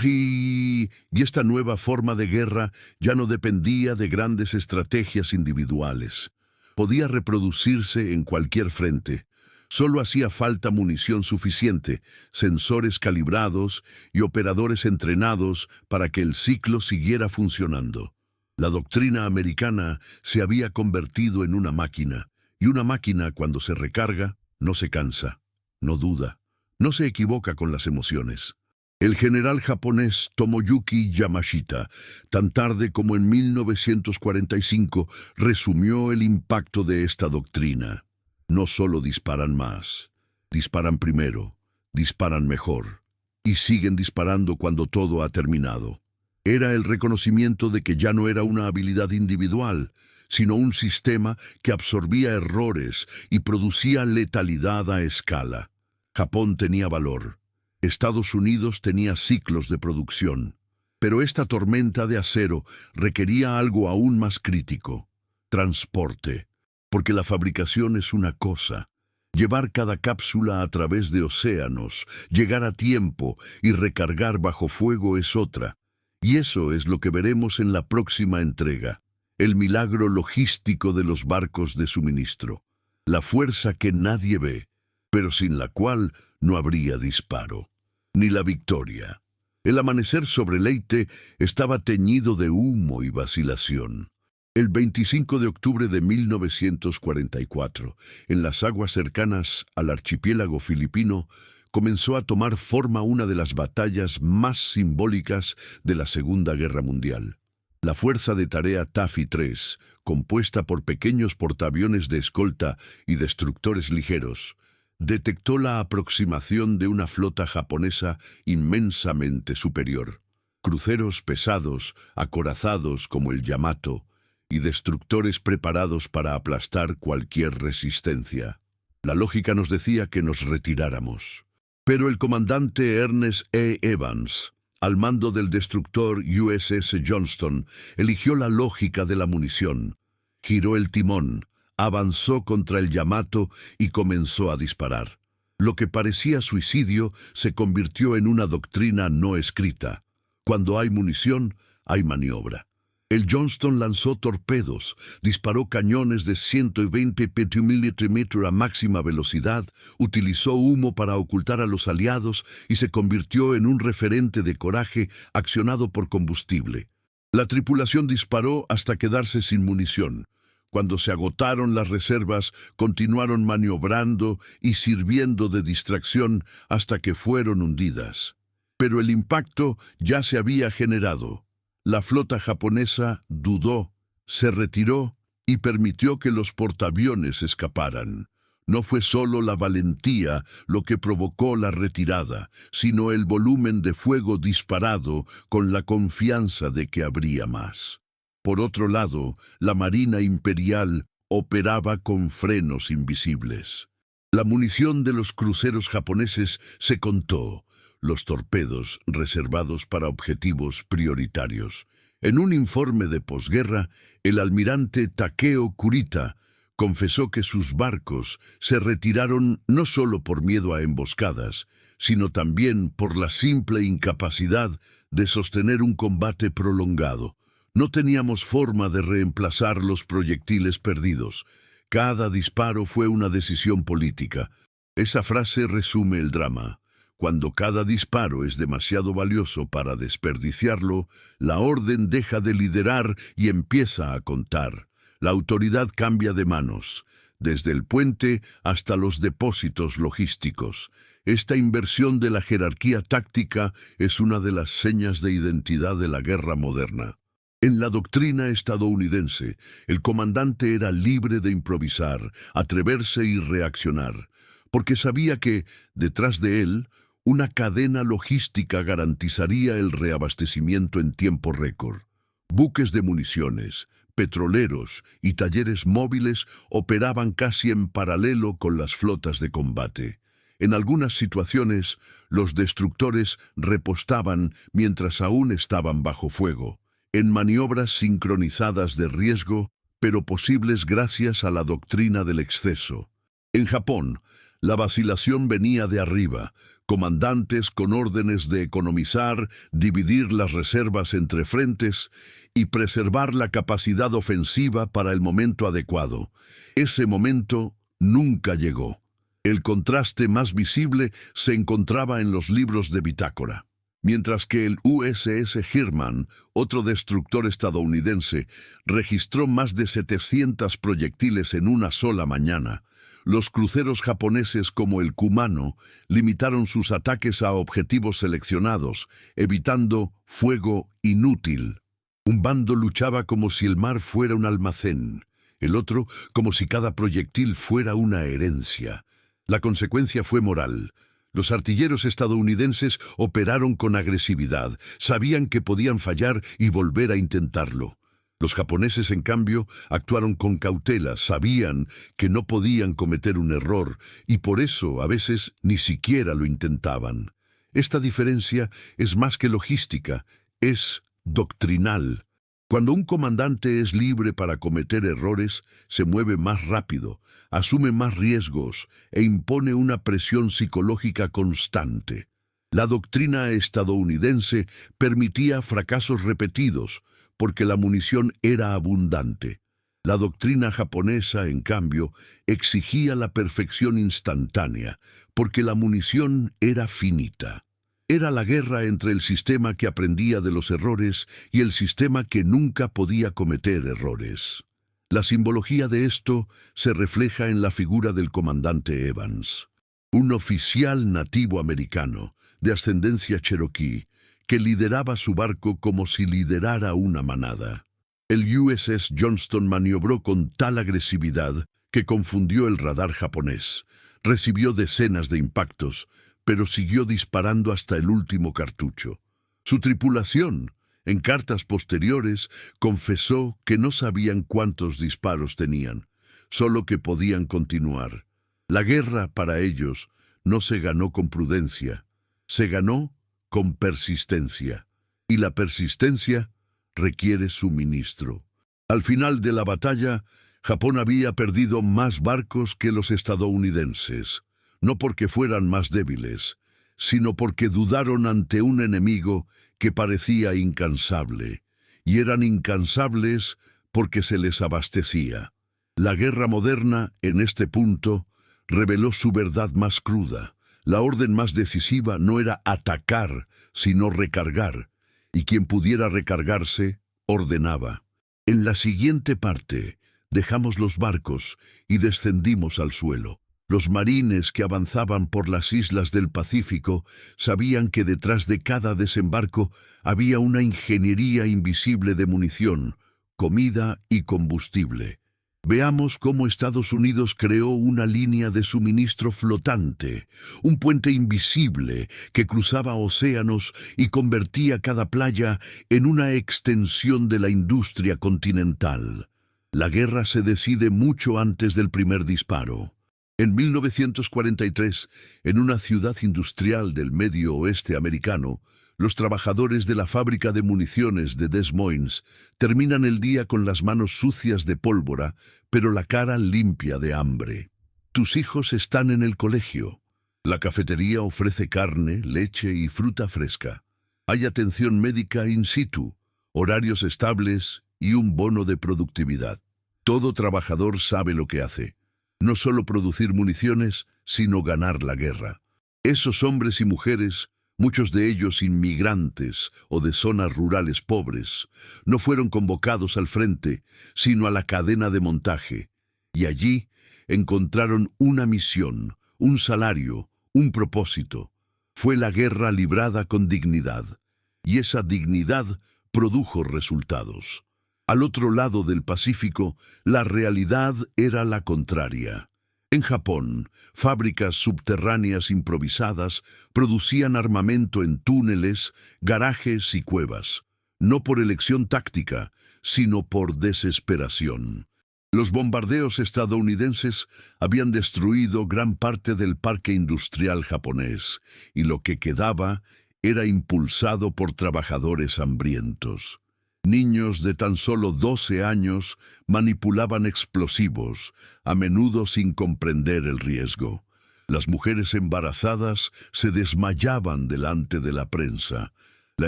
Y esta nueva forma de guerra ya no dependía de grandes estrategias individuales. Podía reproducirse en cualquier frente. Solo hacía falta munición suficiente, sensores calibrados y operadores entrenados para que el ciclo siguiera funcionando. La doctrina americana se había convertido en una máquina, y una máquina cuando se recarga no se cansa, no duda, no se equivoca con las emociones. El general japonés Tomoyuki Yamashita, tan tarde como en 1945, resumió el impacto de esta doctrina. No solo disparan más, disparan primero, disparan mejor, y siguen disparando cuando todo ha terminado. Era el reconocimiento de que ya no era una habilidad individual, sino un sistema que absorbía errores y producía letalidad a escala. Japón tenía valor. Estados Unidos tenía ciclos de producción. Pero esta tormenta de acero requería algo aún más crítico: transporte. Porque la fabricación es una cosa, llevar cada cápsula a través de océanos, llegar a tiempo y recargar bajo fuego es otra. Y eso es lo que veremos en la próxima entrega: el milagro logístico de los barcos de suministro, la fuerza que nadie ve, pero sin la cual no habría disparo, ni la victoria. El amanecer sobre Leyte estaba teñido de humo y vacilación. El 25 de octubre de 1944, en las aguas cercanas al archipiélago filipino, comenzó a tomar forma una de las batallas más simbólicas de la Segunda Guerra Mundial. La Fuerza de Tarea Taffy 3, compuesta por pequeños portaaviones de escolta y destructores ligeros, detectó la aproximación de una flota japonesa inmensamente superior. Cruceros pesados, acorazados como el Yamato, y destructores preparados para aplastar cualquier resistencia. La lógica nos decía que nos retiráramos. Pero el comandante Ernest E. Evans, al mando del destructor USS Johnston, eligió la lógica de la munición. Giró el timón, avanzó contra el Yamato y comenzó a disparar. Lo que parecía suicidio se convirtió en una doctrina no escrita. Cuando hay munición, hay maniobra. El Johnston lanzó torpedos, disparó cañones de 120 mm a máxima velocidad, utilizó humo para ocultar a los aliados y se convirtió en un referente de coraje accionado por combustible. La tripulación disparó hasta quedarse sin munición. Cuando se agotaron las reservas, continuaron maniobrando y sirviendo de distracción hasta que fueron hundidas. Pero el impacto ya se había generado. La flota japonesa dudó, se retiró y permitió que los portaaviones escaparan. No fue solo la valentía lo que provocó la retirada, sino el volumen de fuego disparado con la confianza de que habría más. Por otro lado, la Marina Imperial operaba con frenos invisibles. La munición de los cruceros japoneses se contó, los torpedos reservados para objetivos prioritarios. En un informe de posguerra, el almirante Takeo Kurita confesó que sus barcos se retiraron no solo por miedo a emboscadas, sino también por la simple incapacidad de sostener un combate prolongado. No teníamos forma de reemplazar los proyectiles perdidos. Cada disparo fue una decisión política. Esa frase resume el drama. Cuando cada disparo es demasiado valioso para desperdiciarlo, la orden deja de liderar y empieza a contar. La autoridad cambia de manos, desde el puente hasta los depósitos logísticos. Esta inversión de la jerarquía táctica es una de las señas de identidad de la guerra moderna. En la doctrina estadounidense, el comandante era libre de improvisar, atreverse y reaccionar, porque sabía que, detrás de él, una cadena logística garantizaría el reabastecimiento en tiempo récord. Buques de municiones, petroleros y talleres móviles operaban casi en paralelo con las flotas de combate. En algunas situaciones, los destructores repostaban mientras aún estaban bajo fuego, en maniobras sincronizadas de riesgo, pero posibles gracias a la doctrina del exceso. En Japón, la vacilación venía de arriba, comandantes con órdenes de economizar, dividir las reservas entre frentes y preservar la capacidad ofensiva para el momento adecuado. Ese momento nunca llegó. El contraste más visible se encontraba en los libros de bitácora. Mientras que el USS Herman, otro destructor estadounidense, registró más de 700 proyectiles en una sola mañana, los cruceros japoneses como el Kumano limitaron sus ataques a objetivos seleccionados, evitando fuego inútil. Un bando luchaba como si el mar fuera un almacén, el otro como si cada proyectil fuera una herencia. La consecuencia fue moral. Los artilleros estadounidenses operaron con agresividad, sabían que podían fallar y volver a intentarlo. Los japoneses, en cambio, actuaron con cautela, sabían que no podían cometer un error y por eso a veces ni siquiera lo intentaban. Esta diferencia es más que logística, es doctrinal. Cuando un comandante es libre para cometer errores, se mueve más rápido, asume más riesgos e impone una presión psicológica constante. La doctrina estadounidense permitía fracasos repetidos porque la munición era abundante. La doctrina japonesa, en cambio, exigía la perfección instantánea porque la munición era finita. Era la guerra entre el sistema que aprendía de los errores y el sistema que nunca podía cometer errores. La simbología de esto se refleja en la figura del comandante Evans, un oficial nativo americano de ascendencia cherokee que lideraba su barco como si liderara una manada. El USS Johnston maniobró con tal agresividad que confundió el radar japonés. Recibió decenas de impactos, pero siguió disparando hasta el último cartucho. Su tripulación, en cartas posteriores, confesó que no sabían cuántos disparos tenían, solo que podían continuar. La guerra, para ellos, no se ganó con prudencia, se ganó con persistencia, y la persistencia requiere suministro. Al final de la batalla, Japón había perdido más barcos que los estadounidenses, no porque fueran más débiles, sino porque dudaron ante un enemigo que parecía incansable, y eran incansables porque se les abastecía. La guerra moderna, en este punto, reveló su verdad más cruda. La orden más decisiva no era atacar, sino recargar, y quien pudiera recargarse, ordenaba. En la siguiente parte, dejamos los barcos y descendimos al suelo. Los marines que avanzaban por las islas del Pacífico sabían que detrás de cada desembarco había una ingeniería invisible de munición, comida y combustible. Veamos cómo Estados Unidos creó una línea de suministro flotante, un puente invisible que cruzaba océanos y convertía cada playa en una extensión de la industria continental. La guerra se decide mucho antes del primer disparo. En 1943, en una ciudad industrial del medio oeste americano, los trabajadores de la fábrica de municiones de Des Moines terminan el día con las manos sucias de pólvora, pero la cara limpia de hambre. Tus hijos están en el colegio. La cafetería ofrece carne, leche y fruta fresca. Hay atención médica in situ, horarios estables y un bono de productividad. Todo trabajador sabe lo que hace. No solo producir municiones, sino ganar la guerra. Esos hombres y mujeres, muchos de ellos inmigrantes o de zonas rurales pobres, no fueron convocados al frente, sino a la cadena de montaje, y allí encontraron una misión, un salario, un propósito. Fue la guerra librada con dignidad, y esa dignidad produjo resultados. Al otro lado del Pacífico, la realidad era la contraria. En Japón, fábricas subterráneas improvisadas producían armamento en túneles, garajes y cuevas, no por elección táctica, sino por desesperación. Los bombardeos estadounidenses habían destruido gran parte del parque industrial japonés, y lo que quedaba era impulsado por trabajadores hambrientos. Niños de tan solo 12 años manipulaban explosivos, a menudo sin comprender el riesgo. Las mujeres embarazadas se desmayaban delante de la prensa. La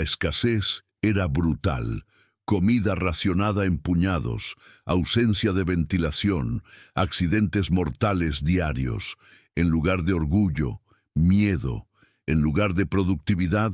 escasez era brutal. Comida racionada en puñados, ausencia de ventilación, accidentes mortales diarios. En lugar de orgullo, miedo. En lugar de productividad,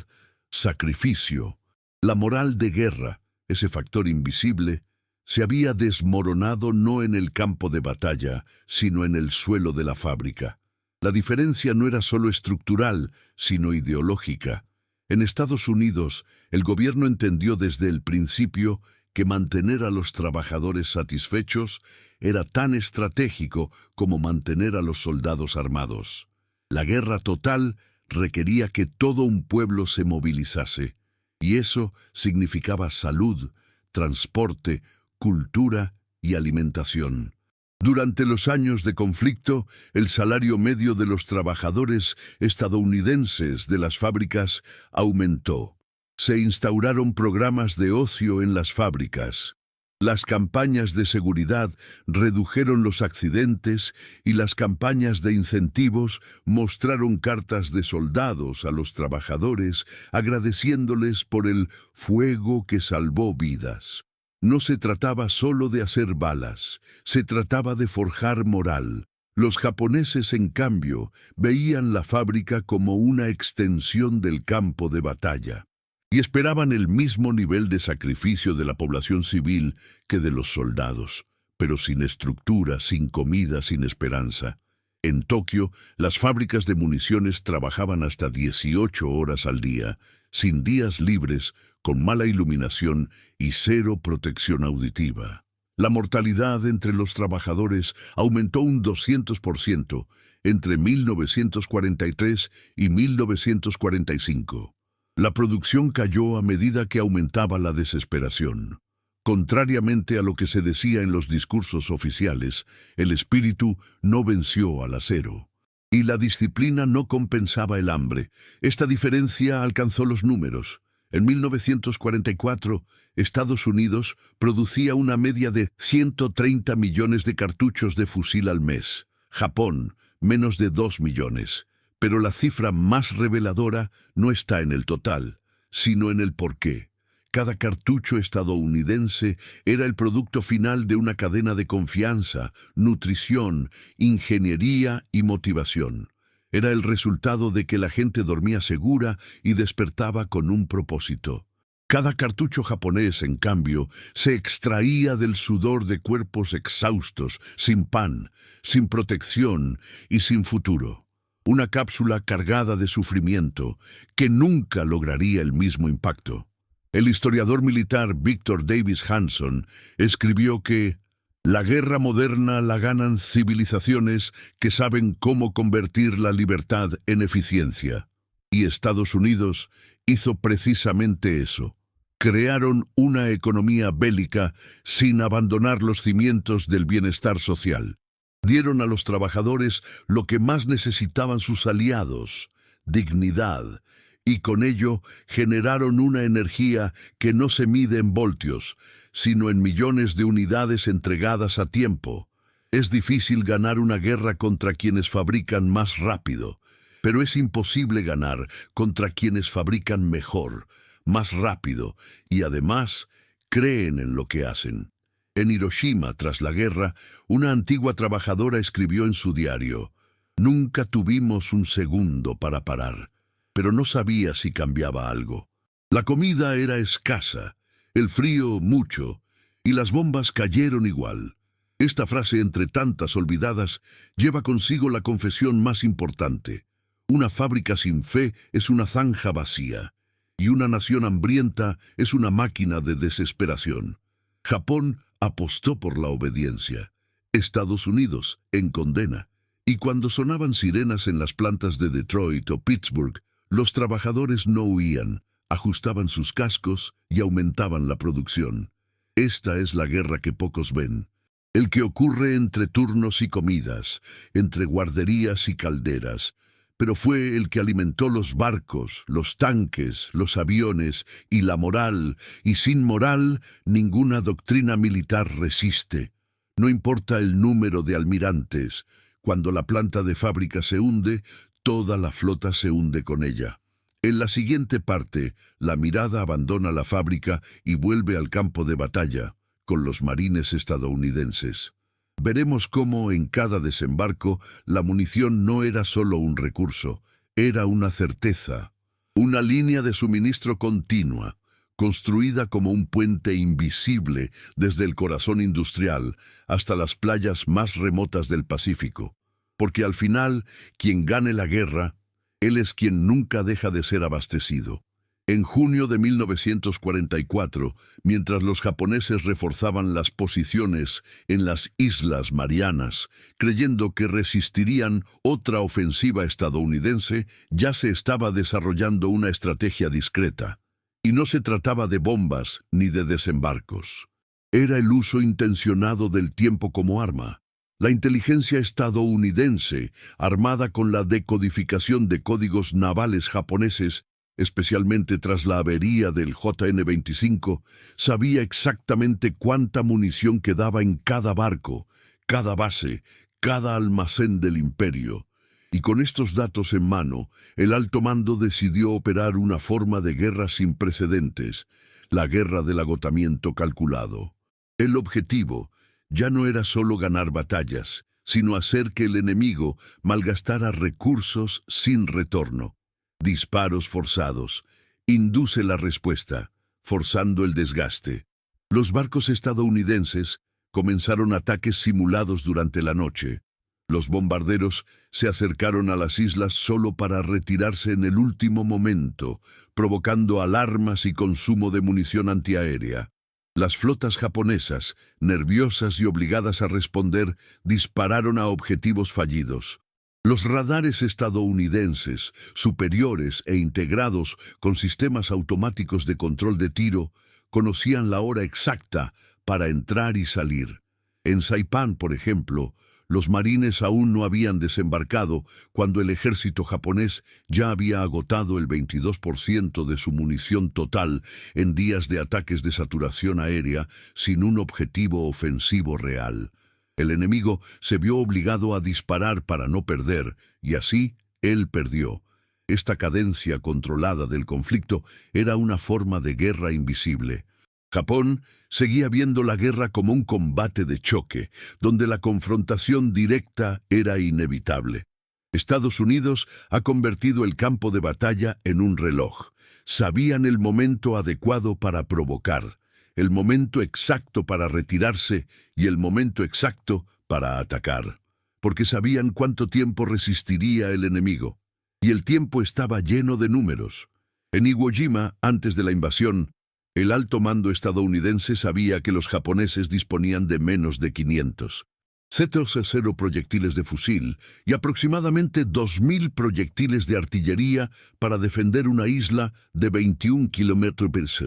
sacrificio. La moral de guerra, ese factor invisible, se había desmoronado no en el campo de batalla, sino en el suelo de la fábrica. La diferencia no era solo estructural, sino ideológica. En Estados Unidos, el gobierno entendió desde el principio que mantener a los trabajadores satisfechos era tan estratégico como mantener a los soldados armados. La guerra total requería que todo un pueblo se movilizase, y eso significaba salud, transporte, cultura y alimentación. Durante los años de conflicto, el salario medio de los trabajadores estadounidenses de las fábricas aumentó. Se instauraron programas de ocio en las fábricas. Las campañas de seguridad redujeron los accidentes y las campañas de incentivos mostraron cartas de soldados a los trabajadores agradeciéndoles por el fuego que salvó vidas. No se trataba solo de hacer balas, se trataba de forjar moral. Los japoneses, en cambio, veían la fábrica como una extensión del campo de batalla y esperaban el mismo nivel de sacrificio de la población civil que de los soldados, pero sin estructura, sin comida, sin esperanza. En Tokio, las fábricas de municiones trabajaban hasta 18 horas al día, sin días libres, con mala iluminación y cero protección auditiva. La mortalidad entre los trabajadores aumentó un 200% entre 1943 y 1945. La producción cayó a medida que aumentaba la desesperación. Contrariamente a lo que se decía en los discursos oficiales, el espíritu no venció al acero. Y la disciplina no compensaba el hambre. Esta diferencia alcanzó los números. En 1944, Estados Unidos producía una media de 130 millones de cartuchos de fusil al mes. Japón, menos de 2 millones. Pero la cifra más reveladora no está en el total, sino en el porqué. Cada cartucho estadounidense era el producto final de una cadena de confianza, nutrición, ingeniería y motivación. Era el resultado de que la gente dormía segura y despertaba con un propósito. Cada cartucho japonés, en cambio, se extraía del sudor de cuerpos exhaustos, sin pan, sin protección y sin futuro. Una cápsula cargada de sufrimiento que nunca lograría el mismo impacto. El historiador militar Victor Davis Hanson escribió que la guerra moderna la ganan civilizaciones que saben cómo convertir la libertad en eficiencia. Y Estados Unidos hizo precisamente eso. Crearon una economía bélica sin abandonar los cimientos del bienestar social. Dieron a los trabajadores lo que más necesitaban sus aliados, dignidad, y con ello generaron una energía que no se mide en voltios, sino en millones de unidades entregadas a tiempo. Es difícil ganar una guerra contra quienes fabrican más rápido, pero es imposible ganar contra quienes fabrican mejor, más rápido, y además creen en lo que hacen. En Hiroshima, tras la guerra, una antigua trabajadora escribió en su diario: «Nunca tuvimos un segundo para parar, pero no sabía si cambiaba algo. La comida era escasa, el frío mucho, y las bombas cayeron igual». Esta frase, entre tantas olvidadas, lleva consigo la confesión más importante. Una fábrica sin fe es una zanja vacía, y una nación hambrienta es una máquina de desesperación. Japón apostó por la obediencia. Estados Unidos, en condena. Y cuando sonaban sirenas en las plantas de Detroit o Pittsburgh, los trabajadores no huían, ajustaban sus cascos y aumentaban la producción. Esta es la guerra que pocos ven. El que ocurre entre turnos y comidas, entre guarderías y calderas, pero fue el que alimentó los barcos, los tanques, los aviones y la moral, y sin moral ninguna doctrina militar resiste. No importa el número de almirantes, cuando la planta de fábrica se hunde, toda la flota se hunde con ella. En la siguiente parte, la mirada abandona la fábrica y vuelve al campo de batalla, con los marines estadounidenses. Veremos cómo en cada desembarco la munición no era solo un recurso, era una certeza, una línea de suministro continua, construida como un puente invisible desde el corazón industrial hasta las playas más remotas del Pacífico. Porque al final, quien gane la guerra, él es quien nunca deja de ser abastecido. En junio de 1944, mientras los japoneses reforzaban las posiciones en las Islas Marianas, creyendo que resistirían otra ofensiva estadounidense, ya se estaba desarrollando una estrategia discreta. Y no se trataba de bombas ni de desembarcos. Era el uso intencionado del tiempo como arma. La inteligencia estadounidense, armada con la decodificación de códigos navales japoneses, especialmente tras la avería del JN-25, sabía exactamente cuánta munición quedaba en cada barco, cada base, cada almacén del imperio. Y con estos datos en mano, el alto mando decidió operar una forma de guerra sin precedentes, la guerra del agotamiento calculado. El objetivo ya no era solo ganar batallas, sino hacer que el enemigo malgastara recursos sin retorno. Disparos forzados. Induce la respuesta, forzando el desgaste. Los barcos estadounidenses comenzaron ataques simulados durante la noche. Los bombarderos se acercaron a las islas solo para retirarse en el último momento, provocando alarmas y consumo de munición antiaérea. Las flotas japonesas, nerviosas y obligadas a responder, dispararon a objetivos fallidos. Los radares estadounidenses, superiores e integrados con sistemas automáticos de control de tiro, conocían la hora exacta para entrar y salir. En Saipán, por ejemplo, los marines aún no habían desembarcado cuando el ejército japonés ya había agotado el 22% de su munición total en días de ataques de saturación aérea sin un objetivo ofensivo real. El enemigo se vio obligado a disparar para no perder, y así él perdió. Esta cadencia controlada del conflicto era una forma de guerra invisible. Japón seguía viendo la guerra como un combate de choque, donde la confrontación directa era inevitable. Estados Unidos ha convertido el campo de batalla en un reloj. Sabían el momento adecuado para provocar, el momento exacto para retirarse y el momento exacto para atacar, porque sabían cuánto tiempo resistiría el enemigo. Y el tiempo estaba lleno de números. En Iwo Jima, antes de la invasión, el alto mando estadounidense sabía que los japoneses disponían de menos de 500. Z-0 proyectiles de fusil y aproximadamente 2.000 proyectiles de artillería para defender una isla de 21 km/s.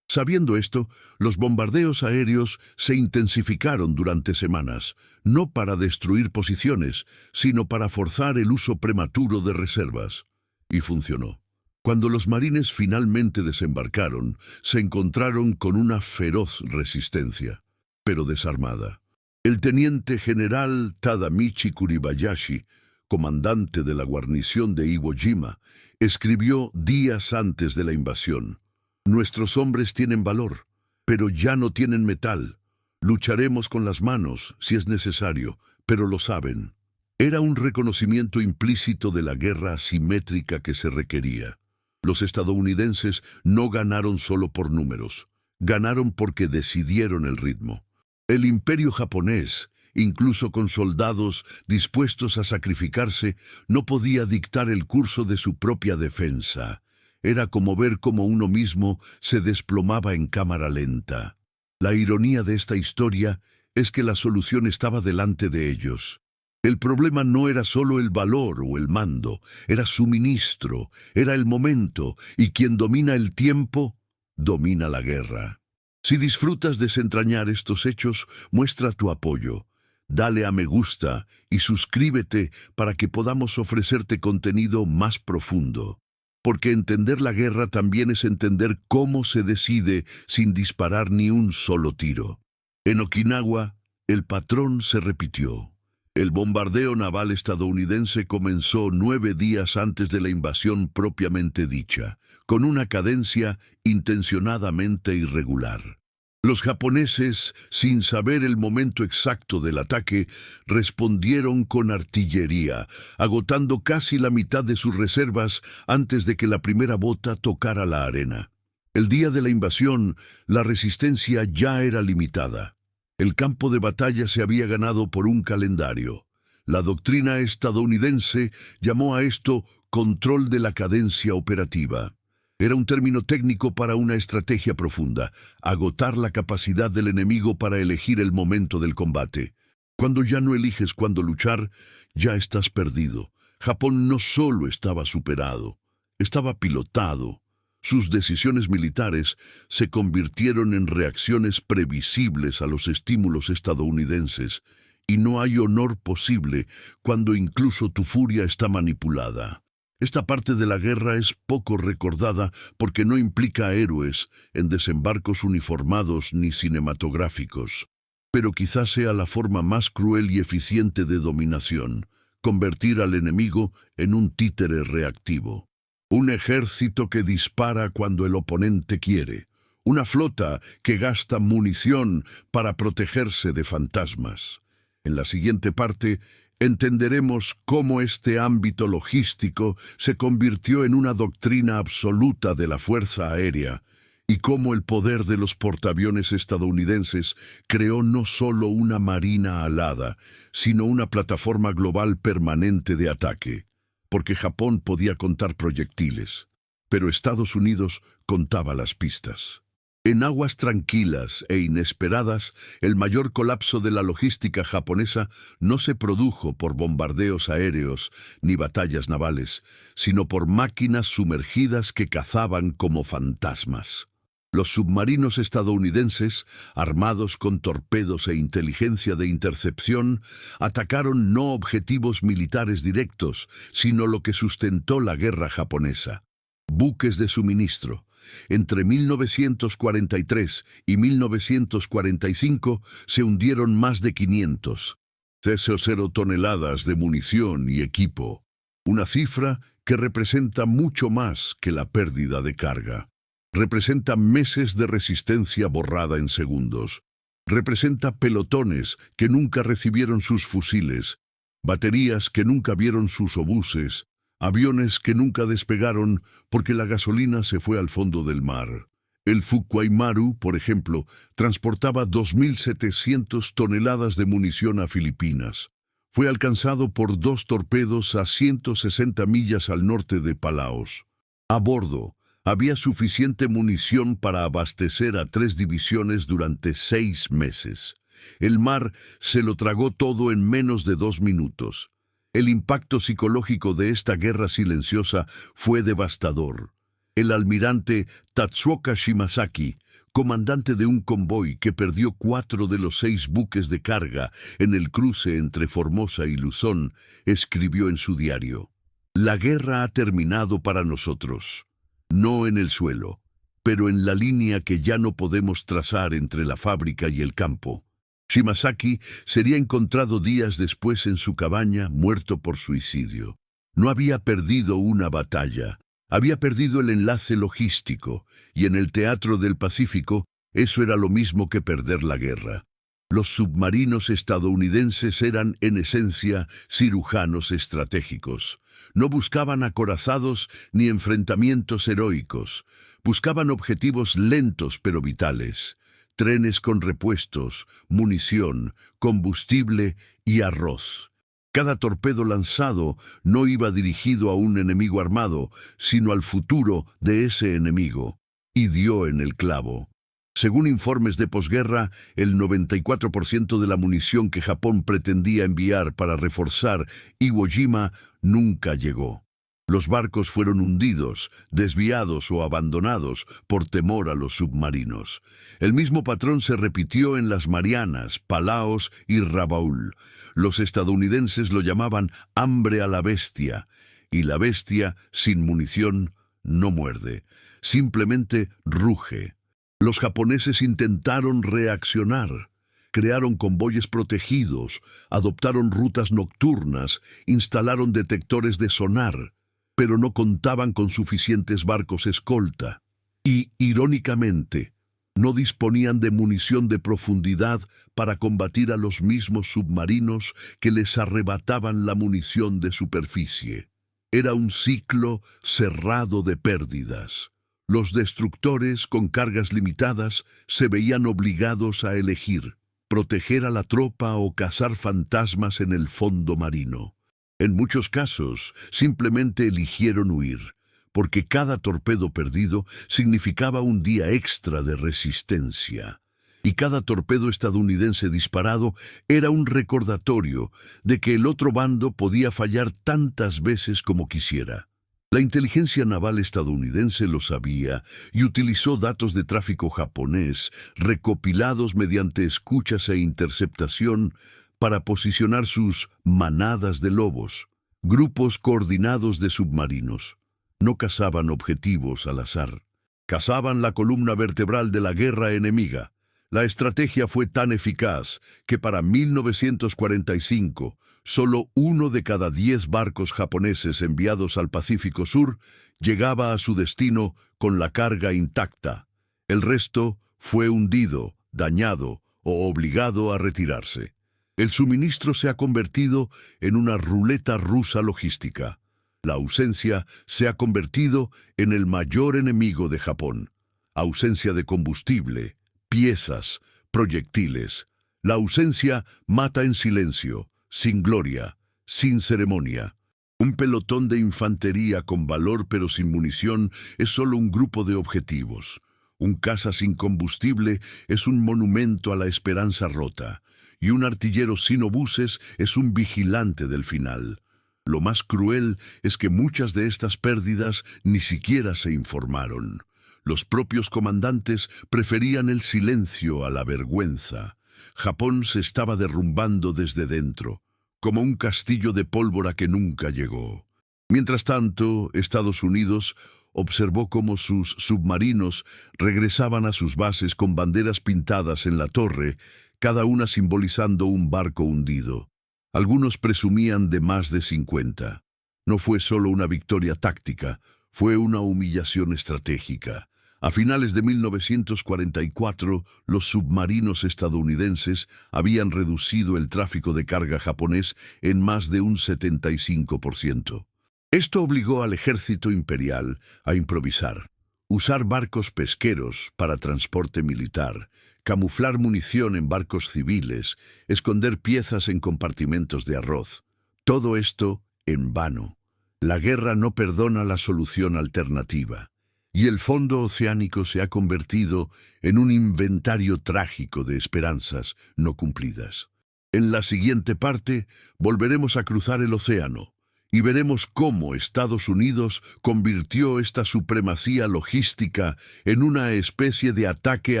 Sabiendo esto, los bombardeos aéreos se intensificaron durante semanas, no para destruir posiciones, sino para forzar el uso prematuro de reservas. Y funcionó. Cuando los marines finalmente desembarcaron, se encontraron con una feroz resistencia, pero desarmada. El teniente general Tadamichi Kuribayashi, comandante de la guarnición de Iwo Jima, escribió días antes de la invasión: «Nuestros hombres tienen valor, pero ya no tienen metal. Lucharemos con las manos, si es necesario, pero lo saben». Era un reconocimiento implícito de la guerra asimétrica que se requería. Los estadounidenses no ganaron solo por números, ganaron porque decidieron el ritmo. El imperio japonés, incluso con soldados dispuestos a sacrificarse, no podía dictar el curso de su propia defensa. Era como ver cómo uno mismo se desplomaba en cámara lenta. La ironía de esta historia es que la solución estaba delante de ellos. El problema no era solo el valor o el mando, era suministro, era el momento, y quien domina el tiempo, domina la guerra. Si disfrutas desentrañar estos hechos, muestra tu apoyo. Dale a me gusta y suscríbete para que podamos ofrecerte contenido más profundo. Porque entender la guerra también es entender cómo se decide sin disparar ni un solo tiro. En Okinawa, el patrón se repitió. El bombardeo naval estadounidense comenzó 9 días antes de la invasión propiamente dicha, con una cadencia intencionadamente irregular. Los japoneses, sin saber el momento exacto del ataque, respondieron con artillería, agotando casi la mitad de sus reservas antes de que la primera bota tocara la arena. El día de la invasión, la resistencia ya era limitada. El campo de batalla se había ganado por un calendario. La doctrina estadounidense llamó a esto control de la cadencia operativa. Era un término técnico para una estrategia profunda, agotar la capacidad del enemigo para elegir el momento del combate. Cuando ya no eliges cuándo luchar, ya estás perdido. Japón no solo estaba superado, estaba pilotado. Sus decisiones militares se convirtieron en reacciones previsibles a los estímulos estadounidenses, y no hay honor posible cuando incluso tu furia está manipulada. Esta parte de la guerra es poco recordada porque no implica héroes en desembarcos uniformados ni cinematográficos. Pero quizás sea la forma más cruel y eficiente de dominación, convertir al enemigo en un títere reactivo. Un ejército que dispara cuando el oponente quiere. Una flota que gasta munición para protegerse de fantasmas. En la siguiente parte, entenderemos cómo este ámbito logístico se convirtió en una doctrina absoluta de la Fuerza Aérea y cómo el poder de los portaaviones estadounidenses creó no solo una marina alada, sino una plataforma global permanente de ataque, porque Japón podía contar proyectiles, pero Estados Unidos contaba las pistas. En aguas tranquilas e inesperadas, el mayor colapso de la logística japonesa no se produjo por bombardeos aéreos ni batallas navales, sino por máquinas sumergidas que cazaban como fantasmas. Los submarinos estadounidenses, armados con torpedos e inteligencia de intercepción, atacaron no objetivos militares directos, sino lo que sustentó la guerra japonesa: buques de suministro. Entre 1943 y 1945 se hundieron más de 500, 0 toneladas de munición y equipo, una cifra que representa mucho más que la pérdida de carga. Representa meses de resistencia borrada en segundos. Representa pelotones que nunca recibieron sus fusiles, baterías que nunca vieron sus obuses, aviones que nunca despegaron porque la gasolina se fue al fondo del mar. El Fukuimaru, por ejemplo, transportaba 2.700 toneladas de munición a Filipinas. Fue alcanzado por 2 torpedos a 160 millas al norte de Palaos. A bordo, había suficiente munición para abastecer a 3 divisiones durante 6 meses. El mar se lo tragó todo en menos de 2 minutos. El impacto psicológico de esta guerra silenciosa fue devastador. El almirante Tatsuoka Shimasaki, comandante de un convoy que perdió 4 de los 6 buques de carga en el cruce entre Formosa y Luzón, escribió en su diario: «La guerra ha terminado para nosotros, no en el suelo, pero en la línea que ya no podemos trazar entre la fábrica y el campo». Shimasaki sería encontrado días después en su cabaña, muerto por suicidio. No había perdido una batalla, había perdido el enlace logístico, y en el teatro del Pacífico eso era lo mismo que perder la guerra. Los submarinos estadounidenses eran, en esencia, cirujanos estratégicos. No buscaban acorazados ni enfrentamientos heroicos, buscaban objetivos lentos pero vitales. Trenes con repuestos, munición, combustible y arroz. Cada torpedo lanzado no iba dirigido a un enemigo armado, sino al futuro de ese enemigo, y dio en el clavo. Según informes de posguerra, el 94% de la munición que Japón pretendía enviar para reforzar Iwo Jima nunca llegó. Los barcos fueron hundidos, desviados o abandonados por temor a los submarinos. El mismo patrón se repitió en las Marianas, Palaos y Rabaul. Los estadounidenses lo llamaban hambre a la bestia, y la bestia, sin munición, no muerde, simplemente ruge. Los japoneses intentaron reaccionar. Crearon convoyes protegidos, adoptaron rutas nocturnas, instalaron detectores de sonar, pero no contaban con suficientes barcos escolta. Y, irónicamente, No disponían de munición de profundidad para combatir a los mismos submarinos que les arrebataban la munición de superficie. Era un ciclo cerrado de pérdidas. Los destructores, con cargas limitadas, se veían obligados a elegir: proteger a la tropa o cazar fantasmas en el fondo marino. En muchos casos, simplemente eligieron huir, porque cada torpedo perdido significaba un día extra de resistencia. Y cada torpedo estadounidense disparado era un recordatorio de que el otro bando podía fallar tantas veces como quisiera. La inteligencia naval estadounidense lo sabía y utilizó datos de tráfico japonés recopilados mediante escuchas e interceptación para posicionar sus manadas de lobos, grupos coordinados de submarinos. No cazaban objetivos al azar, cazaban la columna vertebral de la guerra enemiga. La estrategia fue tan eficaz que para 1945, solo 1 de cada 10 barcos japoneses enviados al Pacífico Sur llegaba a su destino con la carga intacta. El resto fue hundido, dañado o obligado a retirarse. El suministro se ha convertido en una ruleta rusa logística. La ausencia se ha convertido en el mayor enemigo de Japón. Ausencia de combustible, piezas, proyectiles. La ausencia mata en silencio, sin gloria, sin ceremonia. Un pelotón de infantería con valor pero sin munición es solo un grupo de objetivos. Un caza sin combustible es un monumento a la esperanza rota. Y un artillero sin obuses es un vigilante del final. Lo más cruel es que muchas de estas pérdidas ni siquiera se informaron. Los propios comandantes preferían el silencio a la vergüenza. Japón se estaba derrumbando desde dentro, como un castillo de pólvora que nunca llegó. Mientras tanto, Estados Unidos observó cómo sus submarinos regresaban a sus bases con banderas pintadas en la torre, cada una simbolizando un barco hundido. Algunos presumían de más de 50. No fue solo una victoria táctica, fue una humillación estratégica. A finales de 1944, los submarinos estadounidenses habían reducido el tráfico de carga japonés en más de un 75%. Esto obligó al ejército imperial a improvisar, usar barcos pesqueros para transporte militar, camuflar munición en barcos civiles, esconder piezas en compartimentos de arroz. Todo esto en vano. La guerra no perdona la solución alternativa. Y el fondo oceánico se ha convertido en un inventario trágico de esperanzas no cumplidas. En la siguiente parte, volveremos a cruzar el océano y veremos cómo Estados Unidos convirtió esta supremacía logística en una especie de ataque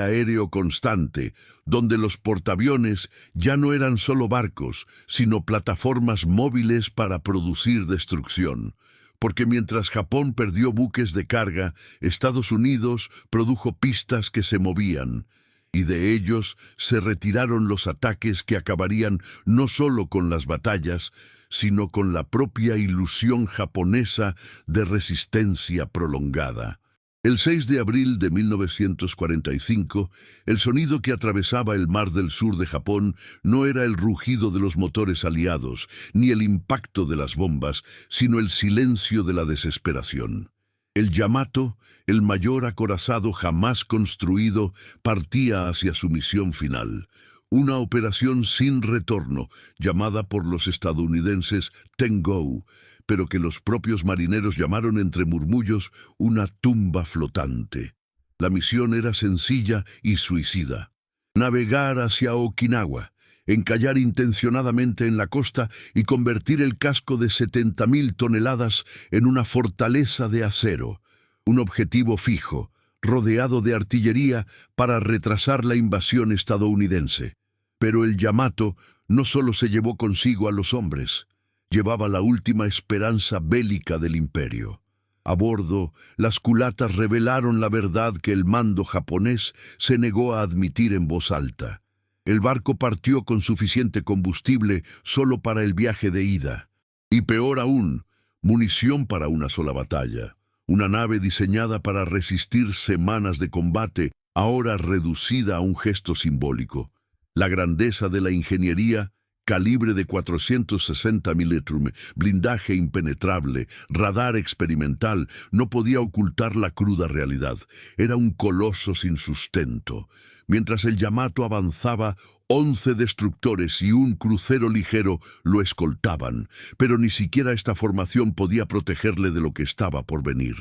aéreo constante, donde los portaaviones ya no eran solo barcos, sino plataformas móviles para producir destrucción. Porque mientras Japón perdió buques de carga, Estados Unidos produjo pistas que se movían, y de ellos se retiraron los ataques que acabarían no solo con las batallas, sino con la propia ilusión japonesa de resistencia prolongada. El 6 de abril de 1945, el sonido que atravesaba el mar del sur de Japón no era el rugido de los motores aliados, ni el impacto de las bombas, sino el silencio de la desesperación. El Yamato, el mayor acorazado jamás construido, partía hacia su misión final. Una operación sin retorno, llamada por los estadounidenses Tengo, pero que los propios marineros llamaron entre murmullos una tumba flotante. La misión era sencilla y suicida: navegar hacia Okinawa, encallar intencionadamente en la costa y convertir el casco de 70.000 toneladas en una fortaleza de acero, un objetivo fijo, rodeado de artillería para retrasar la invasión estadounidense. Pero el Yamato no solo se llevó consigo a los hombres, llevaba la última esperanza bélica del imperio. A bordo, las culatas revelaron la verdad que el mando japonés se negó a admitir en voz alta. El barco partió con suficiente combustible solo para el viaje de ida. Y peor aún, munición para una sola batalla. Una nave diseñada para resistir semanas de combate ahora reducida a un gesto simbólico. La grandeza de la ingeniería, calibre de 460 milímetros, blindaje impenetrable, radar experimental, no podía ocultar la cruda realidad. Era un coloso sin sustento. Mientras el Yamato avanzaba, 11 destructores y un crucero ligero lo escoltaban, pero ni siquiera esta formación podía protegerle de lo que estaba por venir.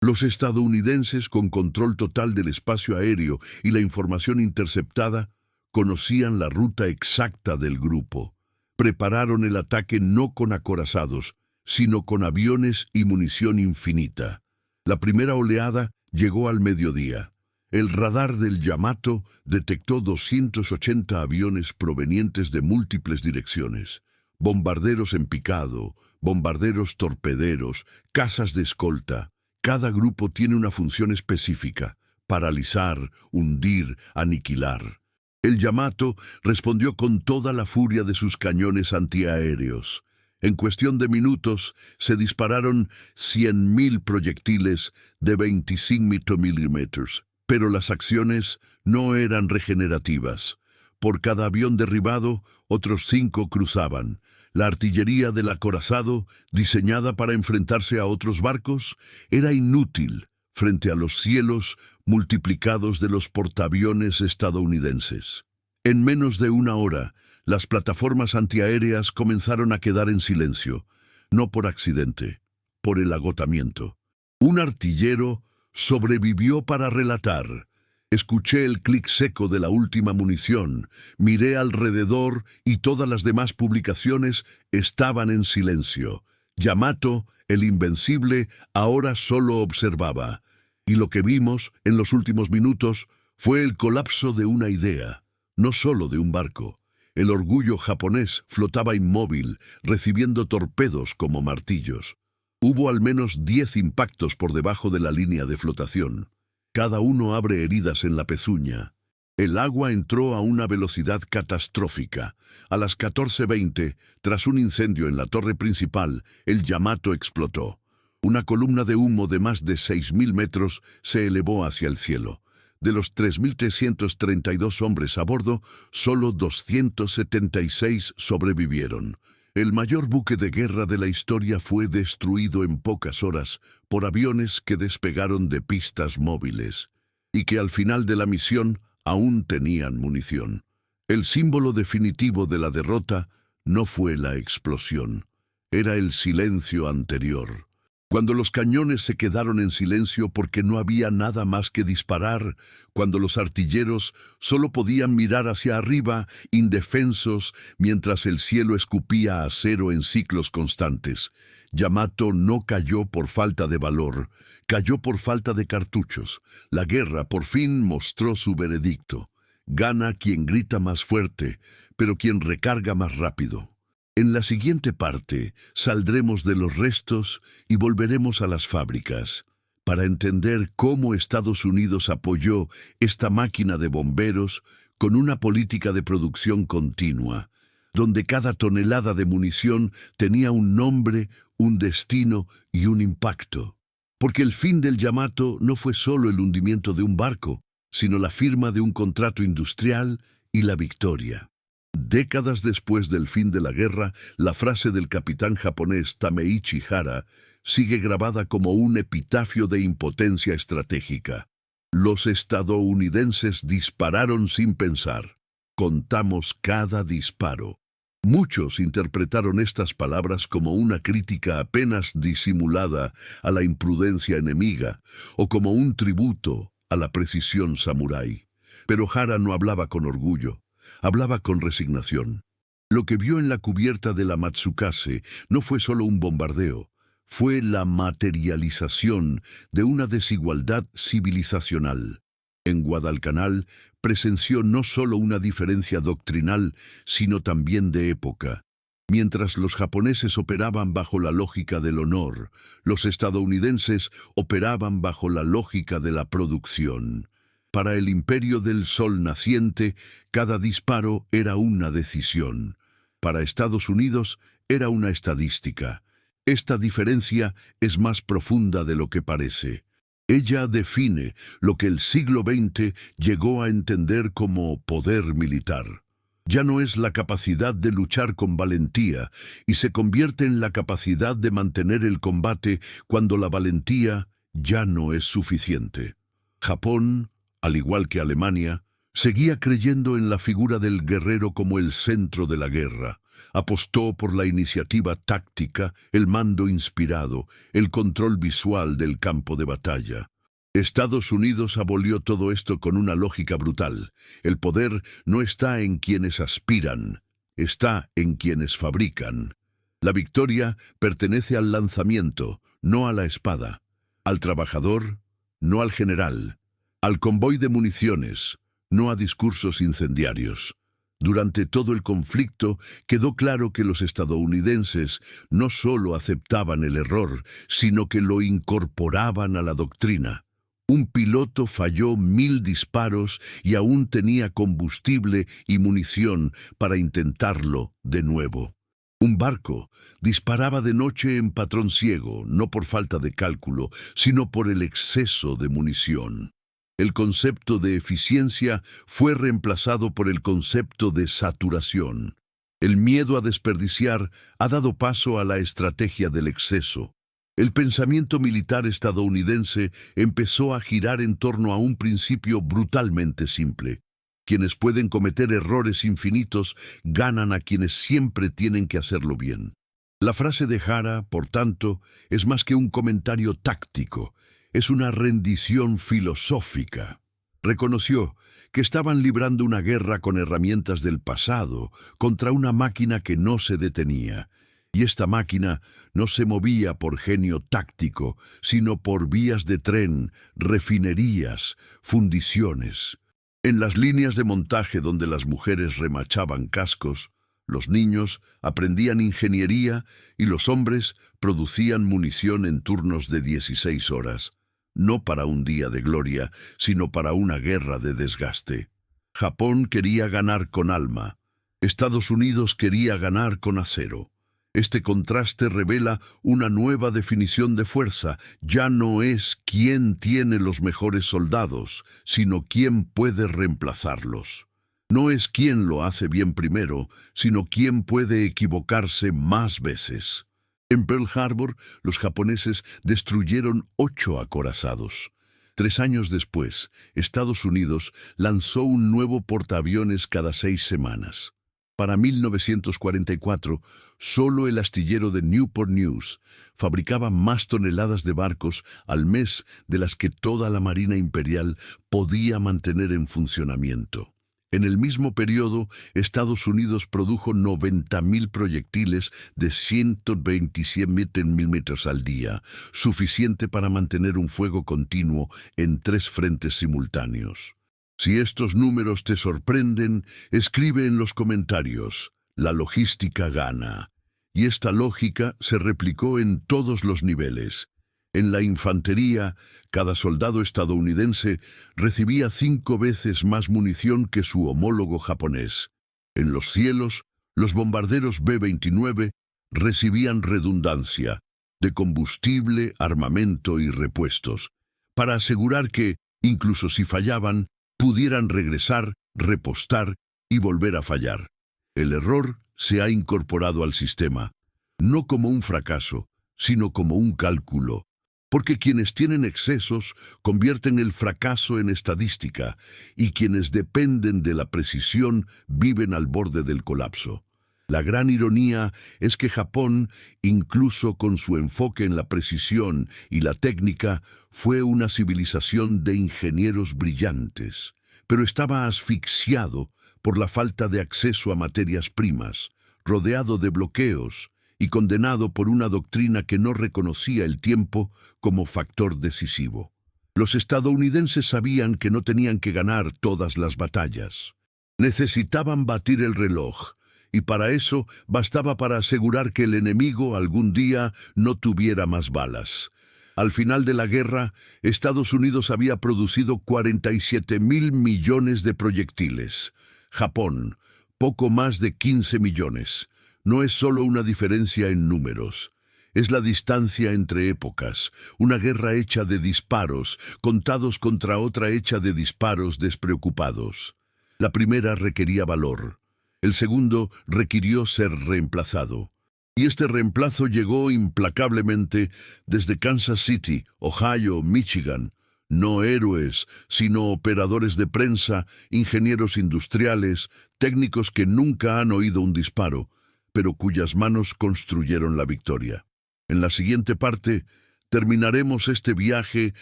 Los estadounidenses, con control total del espacio aéreo y la información interceptada, conocían la ruta exacta del grupo. Prepararon el ataque no con acorazados, sino con aviones y munición infinita. La primera oleada llegó al mediodía. El radar del Yamato detectó 280 aviones provenientes de múltiples direcciones. Bombarderos en picado, bombarderos torpederos, cazas de escolta. Cada grupo tiene una función específica: paralizar, hundir, aniquilar. El Yamato respondió con toda la furia de sus cañones antiaéreos. En cuestión de minutos se dispararon 100.000 proyectiles de 25 milímetros, pero las acciones no eran regenerativas. Por cada avión derribado, otros 5 cruzaban. La artillería del acorazado, diseñada para enfrentarse a otros barcos, era inútil frente a los cielos multiplicados de los portaaviones estadounidenses. En menos de una hora, las plataformas antiaéreas comenzaron a quedar en silencio, no por accidente, por el agotamiento. Un artillero sobrevivió para relatar: escuché el clic seco de la última munición, miré alrededor y todas las demás publicaciones estaban en silencio. Yamato, el invencible, ahora solo observaba. Y lo que vimos en los últimos minutos fue el colapso de una idea, no solo de un barco. El orgullo japonés flotaba inmóvil, recibiendo torpedos como martillos. Hubo al menos 10 impactos por debajo de la línea de flotación. Cada uno abre heridas en la pezuña. El agua entró a una velocidad catastrófica. A las 14:20, tras un incendio en la torre principal, el Yamato explotó. Una columna de humo de más de 6.000 metros se elevó hacia el cielo. De los 3.332 hombres a bordo, solo 276 sobrevivieron. El mayor buque de guerra de la historia fue destruido en pocas horas por aviones que despegaron de pistas móviles y que al final de la misión aún tenían munición. El símbolo definitivo de la derrota no fue la explosión, era el silencio anterior. Cuando los cañones se quedaron en silencio porque no había nada más que disparar, cuando los artilleros solo podían mirar hacia arriba, indefensos, mientras el cielo escupía acero en ciclos constantes, Yamato no cayó por falta de valor, cayó por falta de cartuchos. La guerra por fin mostró su veredicto: gana quien grita más fuerte, pero quien recarga más rápido. En la siguiente parte saldremos de los restos y volveremos a las fábricas para entender cómo Estados Unidos apoyó esta máquina de bomberos con una política de producción continua, donde cada tonelada de munición tenía un nombre, un destino y un impacto. Porque el fin del Yamato no fue solo el hundimiento de un barco, sino la firma de un contrato industrial y la victoria. Décadas después del fin de la guerra, la frase del capitán japonés Tameichi Hara sigue grabada como un epitafio de impotencia estratégica. Los estadounidenses dispararon sin pensar. Contamos cada disparo. Muchos interpretaron estas palabras como una crítica apenas disimulada a la imprudencia enemiga o como un tributo a la precisión samurái. Pero Hara no hablaba con orgullo. Hablaba con resignación. Lo que vio en la cubierta de la Matsukase no fue solo un bombardeo, fue la materialización de una desigualdad civilizacional. En Guadalcanal presenció no solo una diferencia doctrinal, sino también de época. Mientras los japoneses operaban bajo la lógica del honor, los estadounidenses operaban bajo la lógica de la producción. Para el imperio del sol naciente, cada disparo era una decisión. Para Estados Unidos, era una estadística. Esta diferencia es más profunda de lo que parece. Ella define lo que el siglo XX llegó a entender como poder militar. Ya no es la capacidad de luchar con valentía y se convierte en la capacidad de mantener el combate cuando la valentía ya no es suficiente. Japón, al igual que Alemania, seguía creyendo en la figura del guerrero como el centro de la guerra. Apostó por la iniciativa táctica, el mando inspirado, el control visual del campo de batalla. Estados Unidos abolió todo esto con una lógica brutal. El poder no está en quienes aspiran, está en quienes fabrican. La victoria pertenece al lanzamiento, no a la espada, al trabajador, no al general, al convoy de municiones, no a discursos incendiarios. Durante todo el conflicto quedó claro que los estadounidenses no solo aceptaban el error, sino que lo incorporaban a la doctrina. Un piloto falló 1000 disparos y aún tenía combustible y munición para intentarlo de nuevo. Un barco disparaba de noche en patrón ciego, no por falta de cálculo, sino por el exceso de munición. El concepto de eficiencia fue reemplazado por el concepto de saturación. El miedo a desperdiciar ha dado paso a la estrategia del exceso. El pensamiento militar estadounidense empezó a girar en torno a un principio brutalmente simple. Quienes pueden cometer errores infinitos ganan a quienes siempre tienen que hacerlo bien. La frase de Hara, por tanto, es más que un comentario táctico, es una rendición filosófica. Reconoció que estaban librando una guerra con herramientas del pasado contra una máquina que no se detenía. Y esta máquina no se movía por genio táctico, sino por vías de tren, refinerías, fundiciones. En las líneas de montaje donde las mujeres remachaban cascos, los niños aprendían ingeniería y los hombres producían munición en turnos de 16 horas, no para un día de gloria, sino para una guerra de desgaste. Japón quería ganar con alma, Estados Unidos quería ganar con acero. Este contraste revela una nueva definición de fuerza. Ya no es quién tiene los mejores soldados, sino quién puede reemplazarlos. No es quién lo hace bien primero, sino quién puede equivocarse más veces. En Pearl Harbor, los japoneses destruyeron 8 acorazados. 3 años después, Estados Unidos lanzó un nuevo portaaviones cada 6 semanas. Para 1944, solo el astillero de Newport News fabricaba más toneladas de barcos al mes de las que toda la Marina Imperial podía mantener en funcionamiento. En el mismo periodo, Estados Unidos produjo 90.000 proyectiles de 127 milímetros al día, suficiente para mantener un fuego continuo en 3 frentes simultáneos. Si estos números te sorprenden, escribe en los comentarios. La logística gana. Y esta lógica se replicó en todos los niveles. En la infantería, cada soldado estadounidense recibía 5 veces más munición que su homólogo japonés. En los cielos, los bombarderos B-29 recibían redundancia de combustible, armamento y repuestos, para asegurar que, incluso si fallaban, pudieran regresar, repostar y volver a fallar. El error se ha incorporado al sistema, no como un fracaso, sino como un cálculo, porque quienes tienen excesos convierten el fracaso en estadística y quienes dependen de la precisión viven al borde del colapso. La gran ironía es que Japón, incluso con su enfoque en la precisión y la técnica, fue una civilización de ingenieros brillantes, pero estaba asfixiado por la falta de acceso a materias primas, rodeado de bloqueos y condenado por una doctrina que no reconocía el tiempo como factor decisivo. Los estadounidenses sabían que no tenían que ganar todas las batallas. Necesitaban batir el reloj, y para eso bastaba para asegurar que el enemigo algún día no tuviera más balas. Al final de la guerra, Estados Unidos había producido 47.000 millones de proyectiles. Japón, poco más de 15 millones. No es solo una diferencia en números. Es la distancia entre épocas, una guerra hecha de disparos, contados contra otra hecha de disparos despreocupados. La primera requería valor, el segundo requirió ser reemplazado. Y este reemplazo llegó implacablemente desde Kansas City, Ohio, Michigan. No héroes, sino operadores de prensa, ingenieros industriales, técnicos que nunca han oído un disparo, pero cuyas manos construyeron la victoria. En la siguiente parte, terminaremos este viaje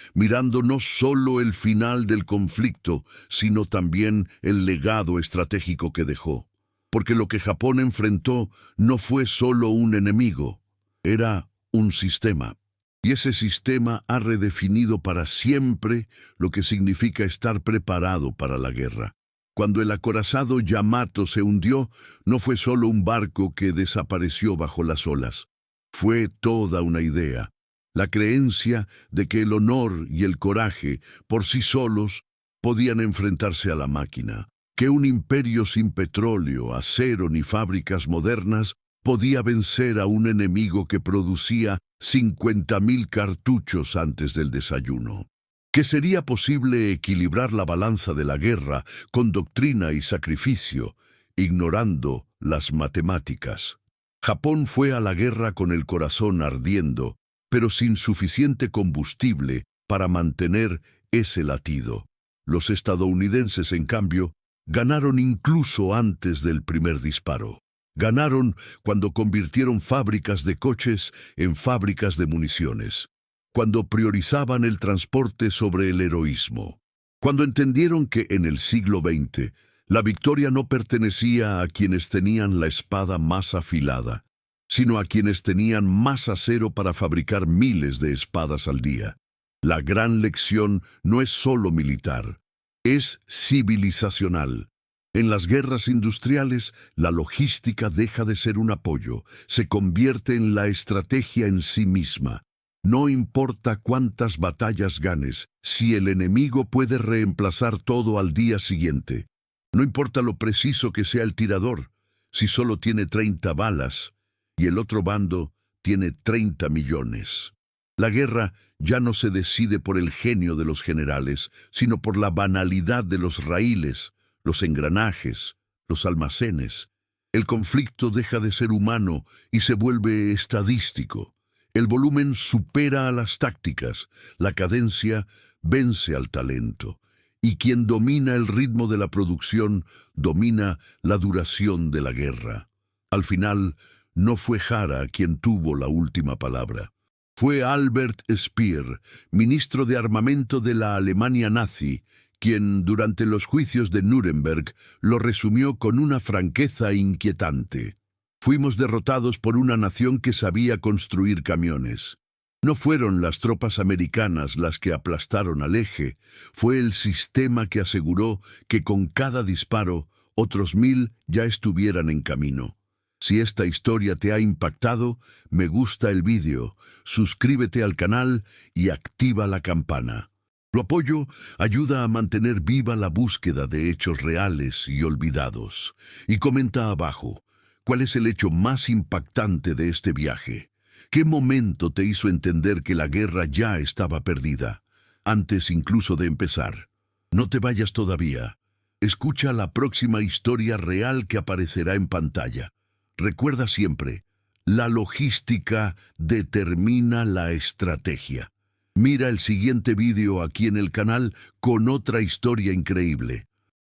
mirando no solo el final del conflicto, sino también el legado estratégico que dejó. Porque lo que Japón enfrentó no fue solo un enemigo, era un sistema. Y ese sistema ha redefinido para siempre lo que significa estar preparado para la guerra. Cuando el acorazado Yamato se hundió, no fue solo un barco que desapareció bajo las olas. Fue toda una idea, la creencia de que el honor y el coraje, por sí solos, podían enfrentarse a la máquina, que un imperio sin petróleo, acero ni fábricas modernas podía vencer a un enemigo que producía 50.000 cartuchos antes del desayuno. Que sería posible equilibrar la balanza de la guerra con doctrina y sacrificio, ignorando las matemáticas. Japón fue a la guerra con el corazón ardiendo, pero sin suficiente combustible para mantener ese latido. Los estadounidenses, en cambio, ganaron incluso antes del primer disparo. Ganaron cuando convirtieron fábricas de coches en fábricas de municiones, cuando priorizaban el transporte sobre el heroísmo, cuando entendieron que en el siglo XX la victoria no pertenecía a quienes tenían la espada más afilada, sino a quienes tenían más acero para fabricar miles de espadas al día. La gran lección no es solo militar, es civilizacional. En las guerras industriales, la logística deja de ser un apoyo, se convierte en la estrategia en sí misma. No importa cuántas batallas ganes, si el enemigo puede reemplazar todo al día siguiente. No importa lo preciso que sea el tirador, si solo tiene 30 balas y el otro bando tiene 30 millones. La guerra ya no se decide por el genio de los generales, sino por la banalidad de los raíles, los engranajes, los almacenes. El conflicto deja de ser humano y se vuelve estadístico. El volumen supera a las tácticas, la cadencia vence al talento, y quien domina el ritmo de la producción domina la duración de la guerra. Al final, no fue Hara quien tuvo la última palabra. Fue Albert Speer, ministro de armamento de la Alemania nazi, quien, durante los juicios de Nuremberg, lo resumió con una franqueza inquietante. Fuimos derrotados por una nación que sabía construir camiones. No fueron las tropas americanas las que aplastaron al eje, fue el sistema que aseguró que con cada disparo otros 1000 ya estuvieran en camino. Si esta historia te ha impactado, me gusta el vídeo, suscríbete al canal y activa la campana. Tu apoyo ayuda a mantener viva la búsqueda de hechos reales y olvidados. Y comenta abajo, ¿cuál es el hecho más impactante de este viaje? ¿Qué momento te hizo entender que la guerra ya estaba perdida, antes incluso de empezar? No te vayas todavía. Escucha la próxima historia real que aparecerá en pantalla. Recuerda siempre, la logística determina la estrategia. Mira el siguiente vídeo aquí en el canal con otra historia increíble.